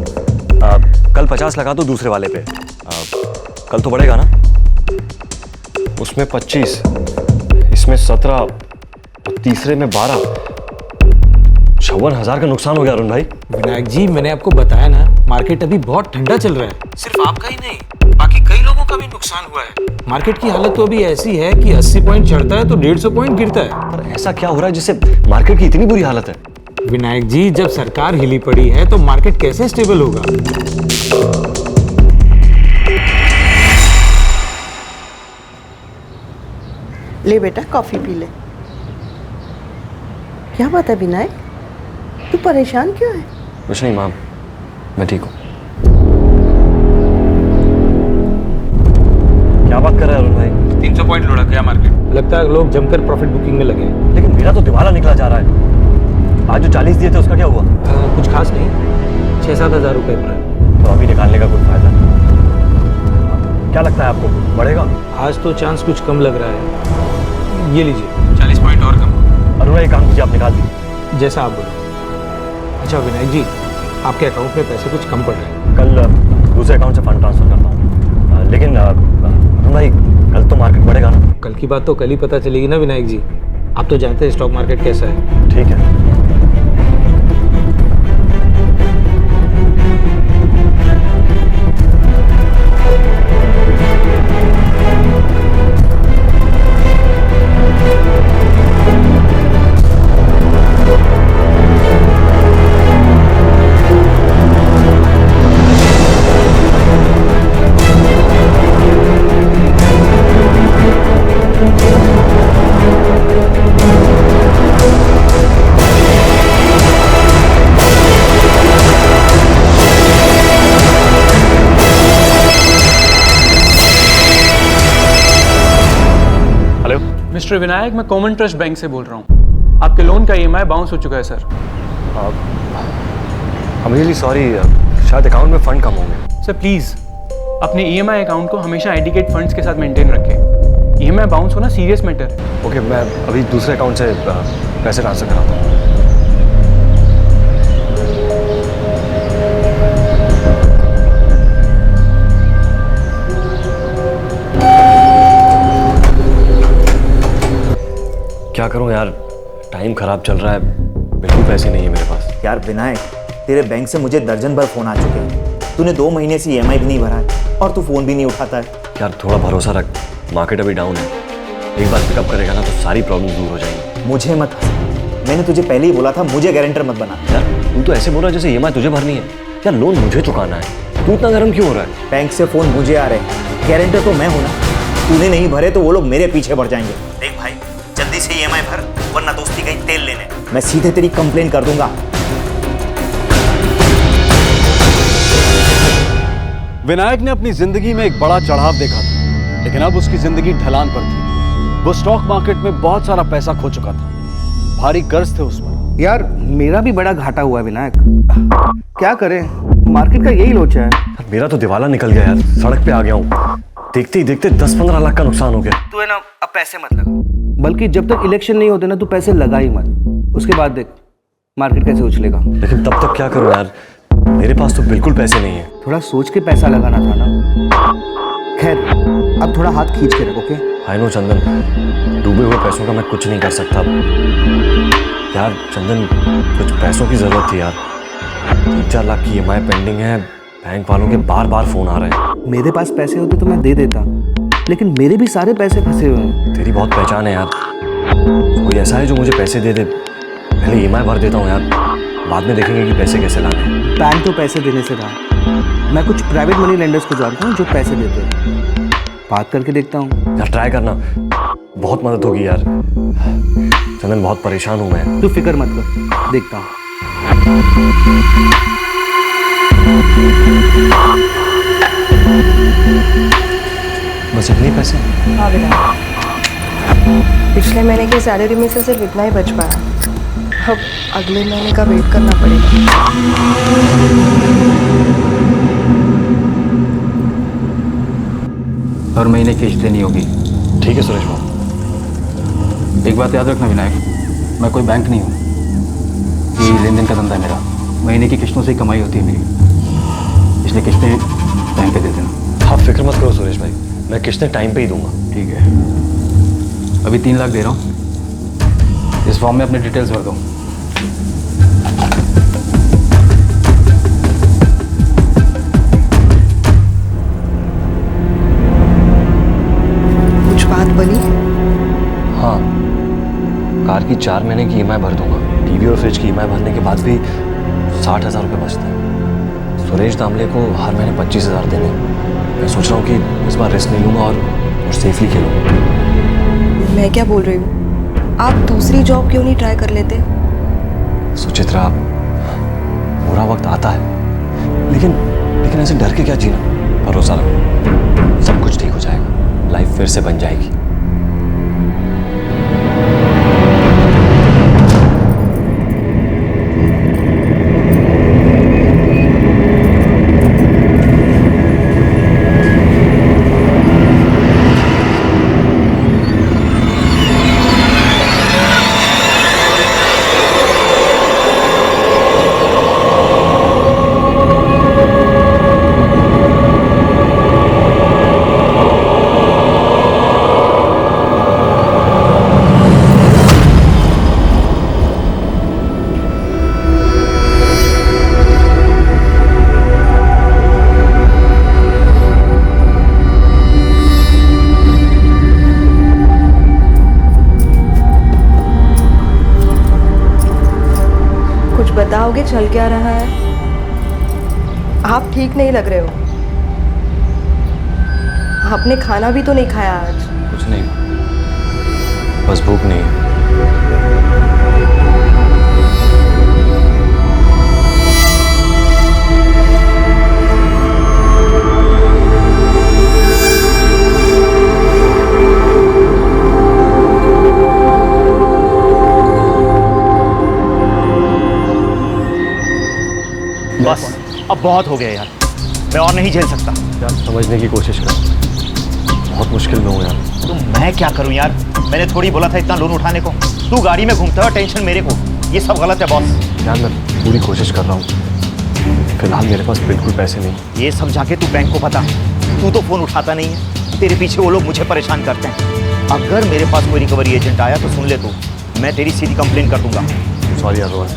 S14: कल 50 लगा दो दूसरे वाले पे, कल तो बढ़ेगा ना?
S5: उसमें 25, इसमें 17 और तीसरे में 12,
S14: 54,000 का नुकसान हो गया अरुण भाई।
S16: विनायक जी, मैंने आपको बताया ना, मार्केट अभी बहुत ठंडा चल रहा है, सिर्फ आपका ही नहीं बाकी कई लोगों का भी नुकसान हुआ है। मार्केट की हालत तो अभी ऐसी है कि 80 पॉइंट चढ़ता है तो 150 पॉइंट गिरता है।
S14: पर ऐसा क्या हो रहा है जिससे मार्केट की इतनी बुरी हालत है?
S16: विनायक जी, जब सरकार हिली पड़ी है तो मार्केट कैसे स्टेबल होगा?
S10: ले बेटा, कॉफी पी ले। क्या बात है विनायक, तू परेशान क्यों है?
S14: कुछ नहीं माम, मैं ठीक हूँ। क्या बात कर रहे हैं अरुण भाई?
S16: 300 पॉइंट लुढ़क गया मार्केट, लगता है लोग जमकर प्रॉफिट बुकिंग में लगे हैं।
S14: लेकिन मेरा तो दिवाला निकला जा रहा है। आज जो 40 दिए थे उसका क्या हुआ?
S16: कुछ खास नहीं, 6-7 हज़ार रुपए पर।
S14: तो अभी निकालने का कोई फायदा नहीं। क्या लगता है आपको, बढ़ेगा?
S16: आज तो चांस कुछ कम लग रहा है। ये लीजिए 40 पॉइंट और कम।
S14: अरुण भाई काम कीजिए, आप निकाल दीजिए।
S16: जैसा आप बोलो। अच्छा विनायक जी, आपके अकाउंट में पैसे कुछ कम पड़ रहे हैं।
S14: कल दूसरे अकाउंट से फंड ट्रांसफर करता हूँ, लेकिन अरुण भाई कल तो मार्केट बढ़ेगा ना?
S16: कल की बात तो कल ही पता चलेगी ना विनायक जी, आप तो जानते हैं स्टॉक मार्केट कैसा है।
S14: ठीक है।
S19: मिस्टर विनायक, मैं कॉमन ट्रस्ट बैंक से बोल रहा हूँ। आपके लोन का EMI बाउंस हो चुका है सर।
S14: I'm really sorry, शायद अकाउंट में फंड कम होंगे।
S19: सर प्लीज़ अपने EMI अकाउंट को हमेशा इंडिकेट फंड्स के साथ मेंटेन रखें। EMI बाउंस होना सीरियस मैटर है।
S14: ओके, मैं अभी दूसरे अकाउंट से पैसे ट्रांसफर कराता हूँ। क्या करूं यार, टाइम खराब चल रहा है, बिल्कुल पैसे नहीं है मेरे पास।
S18: यार विनायक, तेरे बैंक से मुझे दर्जन भर फोन आ चुके हैं। तूने 2 महीने से EMI भी नहीं भरा है और तू फोन भी नहीं उठाता है।
S14: यार थोड़ा भरोसा रख, मार्केट अभी डाउन है, एक बार पिकअप करेगा ना तो सारी प्रॉब्लम दूर हो जाएंगी।
S18: मुझे मत हंसा, मैंने तुझे पहले ही बोला था मुझे गारंटर मत बना।
S14: यार तू तो ऐसे बोल रहा है जैसे EMI तुझे भरनी है। यार लोन मुझे चुकाना है, तू इतना गर्म क्यों हो रहा है?
S18: बैंक से फोन मुझे आ रहे हैं, गारंटर तो मैं हूं ना। तूने नहीं भरे तो वो लोग मेरे पीछे पड़ जाएंगे। देख भाई, जल्दी से EMI भर, वरना दोस्ती का ही तेल लेने मैं सीधे तेरी कंप्लेन कर दूंगा।
S5: विनायक ने अपनी जिंदगी में एक बड़ा चढ़ाव देखा था, लेकिन अब उसकी जिंदगी ढलान पर थी। वो स्टॉक मार्केट में बहुत सारा पैसा खो चुका था, भारी कर्ज थे उस पर।
S1: यार मेरा भी बड़ा घाटा हुआ है विनायक, क्या करें, मार्केट का यही लोचा है।
S14: मेरा तो दिवाला निकल गया यार, सड़क पे आ गया हूँ। देखते ही देखते 10-15 लाख का नुकसान हो गया।
S1: तू है ना, अब पैसे मत लगा, बल्कि जब तक इलेक्शन नहीं होते ना तू पैसे लगा ही मत, उसके बाद देख मार्केट कैसे उछलेगा।
S14: लेकिन तब तक क्या करूं यार, मेरे पास तो बिल्कुल पैसे नहीं है।
S1: थोड़ा सोच के पैसा लगाना था ना। खैर अब थोड़ा हाथ खींच के रख, ओके?
S14: आई नो चंदन, डूबे हुए पैसों का मैं कुछ नहीं कर सकता यार। चंदन कुछ पैसों की जरूरत थी यार, 3-4 लाख की EMI पेंडिंग है, बैंक वालों के बार बार फोन आ रहे हैं।
S1: मेरे पास पैसे होते तो मैं दे देता, लेकिन मेरे भी सारे पैसे फंसे हुए हैं।
S14: तेरी बहुत पहचान है यार, कोई ऐसा है जो मुझे पैसे दे दे? पहले EMI भर देता हूँ यार, बाद में देखेंगे कि पैसे कैसे लाने हैं।
S1: बैंक तो पैसे देने से रहा, मैं कुछ प्राइवेट मनी लेंडर्स को जानता हूँ जो पैसे देते हैं, बात करके देखता हूँ।
S14: यार ट्राई करना, बहुत मदद होगी यार। चंदन बहुत परेशान हूँ मैं।
S1: तू फिक्र मत कर, देखता हूँ।
S14: बस इतने पैसे?
S15: हाँ विनायक, पिछले महीने की सैलरी में से सिर्फ इतना ही बच पाया, अब अगले महीने का वेट करना पड़ेगा।
S16: हर महीने किस्त देनी होगी।
S14: ठीक है सुरेश बाबू।
S16: एक बात याद रखना विनायक, मैं कोई बैंक नहीं हूँ, ये लेन देन का धंधा है मेरा, महीने की किस्तों से ही कमाई होती है मेरी, इसलिए किस्तें टाइम पे दे देना।
S14: आप फिक्र मत करो सुरेश भाई, मैं किस्तें टाइम पे ही दूंगा।
S16: ठीक है, अभी 3 लाख दे रहा हूँ, इस फॉर्म में अपने डिटेल्स भर दो।
S15: कुछ बात बनी?
S14: हाँ, कार की 4 महीने की EMI भर दूंगा। टीवी और फ्रिज की EMI भरने के बाद भी 60,000 रुपये बचते हैं। सुरेश दामले को हर महीने 25,000 देने। मैं सोच रहा हूँ कि इस बार रिस्क नहीं लूँगा और सेफली खेलूँगा।
S15: मैं क्या बोल रही हूँ, आप दूसरी जॉब क्यों नहीं ट्राई कर लेते?
S14: सुचित्रा, बुरा वक्त आता है, लेकिन ऐसे डर के क्या जीना। भरोसा रखो, सब कुछ ठीक हो जाएगा, लाइफ फिर से बन जाएगी।
S15: बताओगे चल क्या रहा है? आप ठीक नहीं लग रहे हो। आपने खाना भी तो नहीं खाया आज।
S14: कुछ नहीं, बस भूख नहीं है।
S18: बहुत हो गया यार, मैं और नहीं झेल सकता।
S14: यार समझने की कोशिश कर, बहुत मुश्किल में हूँ यार।
S18: तो मैं क्या करूँ यार, मैंने थोड़ी बोला था इतना लोन उठाने को। तू गाड़ी में घूमता है, टेंशन मेरे को। ये सब गलत है बॉस।
S14: यार मैं पूरी कोशिश कर रहा हूँ, फिलहाल मेरे पास बिल्कुल पैसे नहीं।
S18: ये सब जाके तू बैंक को बता, तू तो फोन उठाता नहीं है, तेरे पीछे वो लोग मुझे परेशान करते हैं। अगर मेरे पास कोई रिकवरी एजेंट आया तो सुन ले तू, मैं तेरी सीधी कंप्लेन कर दूंगा।
S14: सॉरी यार रोहन,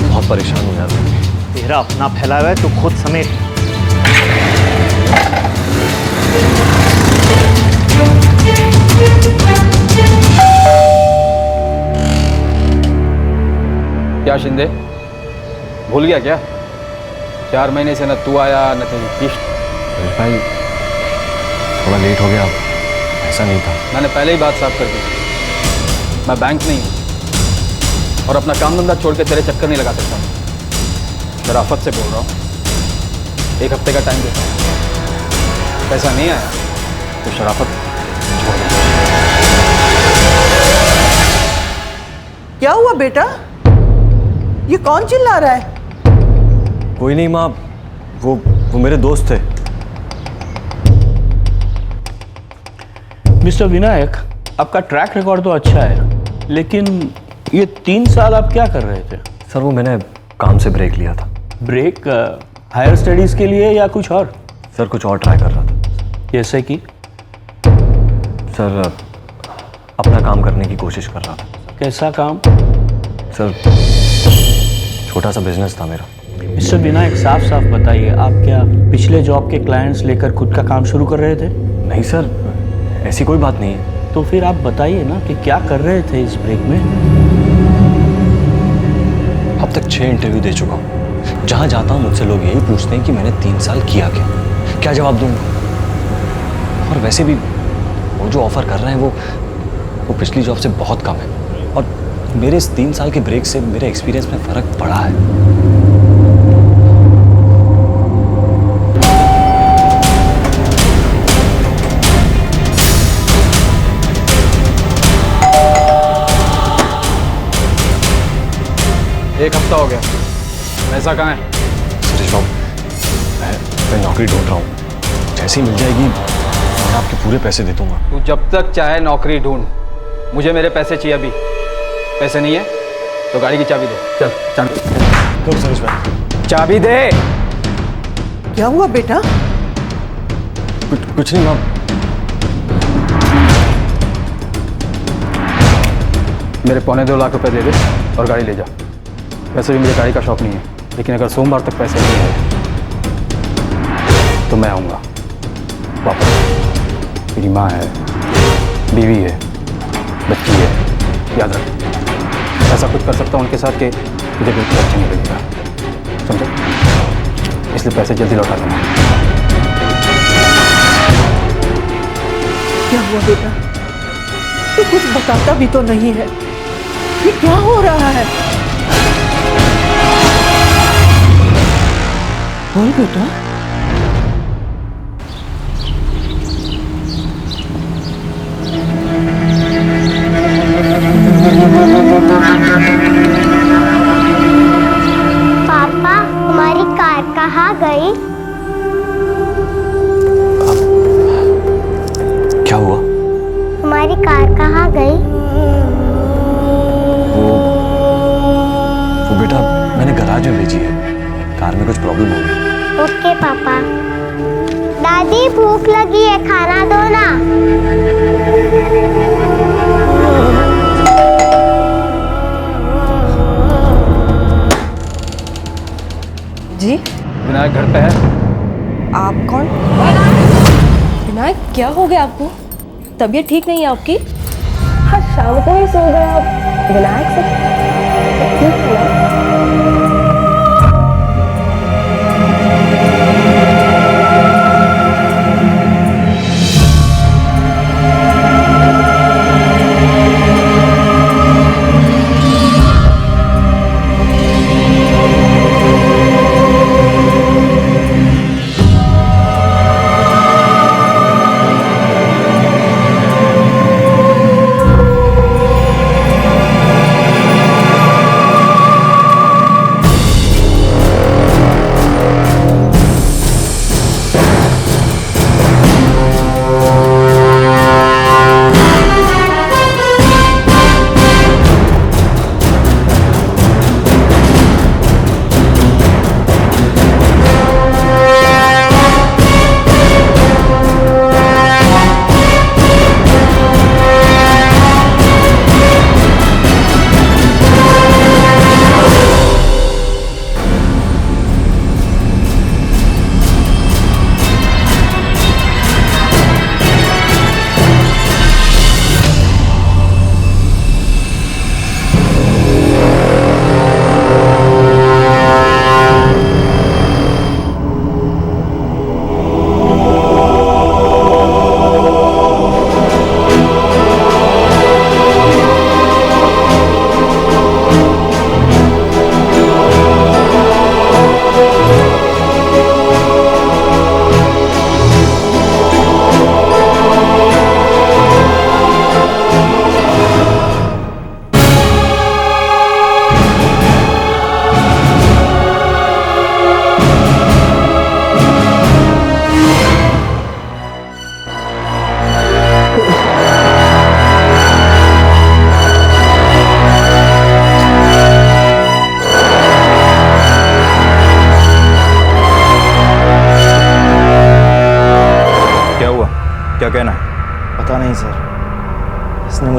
S14: बहुत परेशान हूँ यार।
S18: तेरा अपना फैला हुआ है तो खुद समेट।
S16: क्या शिंदे, भूल गया क्या? 4 महीने से न तू आया न तेरी किस्त।
S14: भाई थोड़ा लेट हो गया, ऐसा नहीं था।
S16: मैंने पहले ही बात साफ कर दी, मैं बैंक नहीं हूँ और अपना काम धंधा छोड़ के तेरे चक्कर नहीं लगा सकता। शराफत से बोल रहा हूँ, 1 हफ्ते का टाइम देता हूँ, पैसा नहीं आया तो शराफत छोड़ दे।
S20: क्या हुआ बेटा, ये कौन चिल्ला रहा है?
S14: कोई नहीं माँ, वो मेरे दोस्त थे।
S21: मिस्टर विनायक, आपका ट्रैक रिकॉर्ड तो अच्छा है, लेकिन ये 3 साल आप क्या कर रहे थे?
S14: सर वो मैंने काम से ब्रेक लिया था।
S21: ब्रेक हायर स्टडीज़ के लिए या कुछ और?
S14: सर कुछ और ट्राई कर रहा था।
S21: जैसे कि?
S14: सर अपना काम करने की कोशिश कर रहा था।
S21: कैसा काम?
S14: सर छोटा सा बिजनेस था मेरा।
S21: मिस्टर विनायक, साफ साफ बताइए, आप क्या पिछले जॉब के क्लाइंट्स लेकर खुद का काम शुरू कर रहे थे?
S14: नहीं सर, ऐसी कोई बात नहीं है।
S21: तो फिर आप बताइए ना कि क्या कर रहे थे इस ब्रेक में?
S14: अब तक 6 इंटरव्यू दे चुका हूँ। जहाँ जाता हूँ मुझसे लोग यही पूछते हैं कि मैंने 3 साल किया क्या जवाब दूंगा। और वैसे भी वो जो ऑफर कर रहे हैं वो पिछली जॉब से बहुत कम है, और मेरे इस 3 साल के ब्रेक से मेरे एक्सपीरियंस में फ़र्क पड़ा है।
S16: एक हफ्ता हो गया, पैसा कहाँ है?
S14: सुरेश बाबू, मैं नौकरी ढूंढ रहा हूँ, जैसे ही मिल जाएगी मैं आपके पूरे पैसे दे दूंगा।
S16: तू जब तक चाहे नौकरी ढूंढ, मुझे मेरे पैसे चाहिए अभी। पैसे नहीं है तो गाड़ी की चाबी दे। चल चाबी।
S14: सुरेश भाई,
S16: चाबी दे।
S20: क्या हुआ बेटा?
S14: कुछ नहीं माँ।
S16: मेरे 2.25 लाख रुपए दे दे और गाड़ी ले जा। वैसे भी मुझे गाड़ी का शौक नहीं है, लेकिन अगर सोमवार तक पैसे नहीं आए तो मैं आऊँगा वापस। मेरी माँ है, बीवी है, बच्ची है, याद रख। ऐसा कुछ कर सकता हूँ उनके साथ कि मुझे बिल्कुल अच्छा नहीं लगेगा, समझो? इसलिए पैसे जल्दी लौटा देना।
S20: क्या हुआ बेटा? ये कुछ बताता भी तो नहीं है, ये क्या हो रहा है? बोल बेटा।
S6: पापा, हमारी कार कहाँ गई?
S14: क्या हुआ?
S6: हमारी कार कहाँ गई?
S14: वो बेटा मैंने गराज में भेजी है, कार में कुछ प्रॉब्लम हो गई।
S6: ओके पापा। दादी भूख लगी है, खाना दो ना।
S15: जी
S16: विनायक घर पे है?
S15: आप कौन? विनायक, क्या हो गया आपको? तबीयत ठीक नहीं है आपकी? हाँ, शाम को ही सो गए आप। विनायक सब ठीक है ना?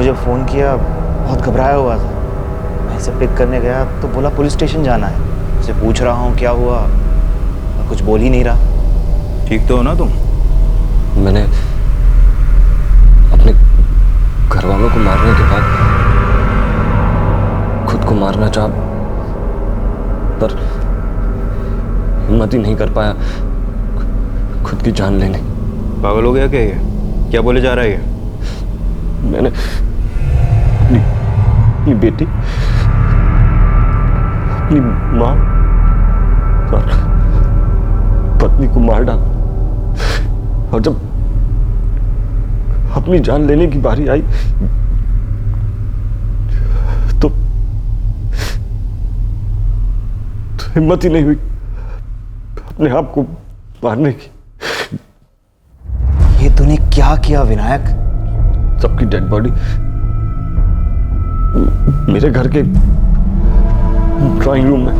S18: मुझे फ़ोन किया, बहुत घबराया हुआ था। मैं इसे पिक करने गया तो बोला पुलिस स्टेशन जाना है। उसे पूछ रहा हूँ क्या हुआ, मैं कुछ बोल ही नहीं रहा।
S14: ठीक तो हो ना तुम? मैंने अपने घर वालों को मारने के बाद खुद को मारना चाहा, पर हिम्मत ही नहीं कर पाया खुद की जान लेने।
S5: पागल हो गया क्या ये? क्या बोले जा रहा है ये?
S14: मैंने अपनी बेटी, अपनी माँ और पत्नी को मार डाला, और जब अपनी जान लेने की बारी आई तो हिम्मत ही नहीं हुई अपने आप को मारने की।
S18: ये तूने क्या किया विनायक?
S14: सबकी डेड बॉडी मेरे घर के ड्राइंग रूम में।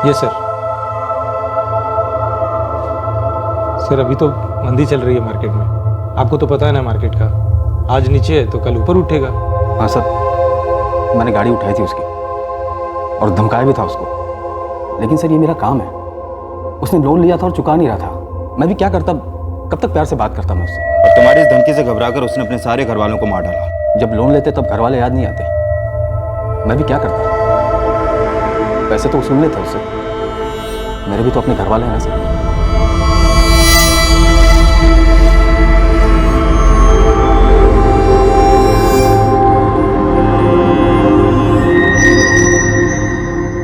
S4: Yes sir. सर अभी तो मंदी चल रही है मार्केट में, आपको तो पता है ना मार्केट का। आज नीचे है तो कल ऊपर उठेगा।
S16: हाँ सर, मैंने गाड़ी उठाई थी उसकी और धमकाया भी था उसको, लेकिन सर ये मेरा काम है। उसने लोन लिया था और चुका नहीं रहा था। मैं भी क्या करता, कब तक प्यार से बात करता मैं उससे।
S18: और तुम्हारी इस धमकी से घबराकर उसने अपने सारे घर वालों को मार डाला।
S16: जब लोन लेते तब घर वाले याद नहीं आते। मैं भी क्या करता, पैसे तो वसूल लेते उससे। मेरे भी तो अपने घर वाले हैं सर।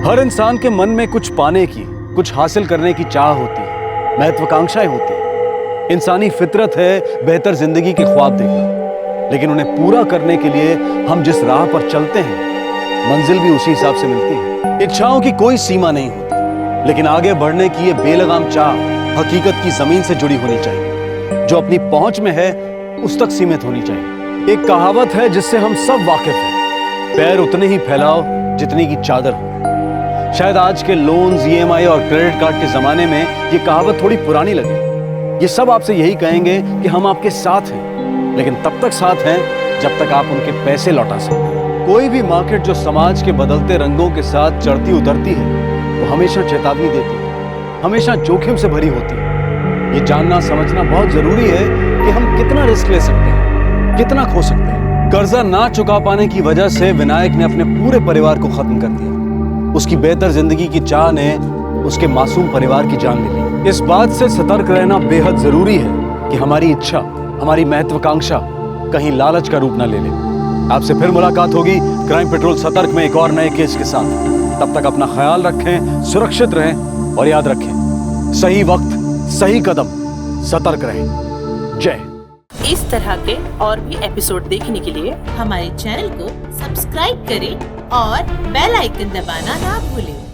S5: हर इंसान के मन में कुछ पाने की, कुछ हासिल करने की चाह होती है, महत्वाकांक्षाएं होती है। इंसानी फितरत है बेहतर जिंदगी के ख्वाब देखना, लेकिन उन्हें पूरा करने के लिए हम जिस राह पर चलते हैं मंजिल भी उसी हिसाब से मिलती है। इच्छाओं की कोई सीमा नहीं होती, लेकिन आगे बढ़ने की ये बेलगाम चाह हकीकत की जमीन से जुड़ी होनी चाहिए। जो अपनी पहुंच में है उस तक सीमित होनी चाहिए। एक कहावत है जिससे हम सब वाकिफ हैं, पैर उतने ही फैलाओ जितनी की चादर हो। शायद आज के लोन्स, ईएमआई और क्रेडिट कार्ड के जमाने में ये कहावत थोड़ी पुरानी लगे। ये सब आपसे यही कहेंगे कि हम आपके साथ हैं, लेकिन तब तक साथ हैं जब तक आप उनके पैसे लौटा सकें। कोई भी मार्केट जो समाज के बदलते रंगों के साथ चढ़ती उतरती है वो हमेशा चेतावनी देती है, हमेशा जोखिम से भरी होती है। ये जानना समझना बहुत जरूरी है कि हम कितना रिस्क ले सकते हैं, कितना खो सकते हैं। कर्जा ना चुका पाने की वजह से विनायक ने अपने पूरे परिवार को खत्म कर दिया। उसकी बेहतर जिंदगी की चाह ने उसके मासूम परिवार की जान ले ली। इस बात से सतर्क रहना बेहद जरूरी है कि हमारी इच्छा, हमारी महत्वाकांक्षा कहीं लालच का रूप ना ले ले। आपसे फिर मुलाकात होगी क्राइम पेट्रोल सतर्क में एक और नए केस के साथ। तब तक अपना ख्याल रखें, सुरक्षित रहें और याद रखें, सही वक्त सही कदम, सतर्क रहें। जय।
S22: इस तरह के और भी एपिसोड देखने के लिए हमारे चैनल को सब्सक्राइब करें और बेल आइकन दबाना ना भूलें।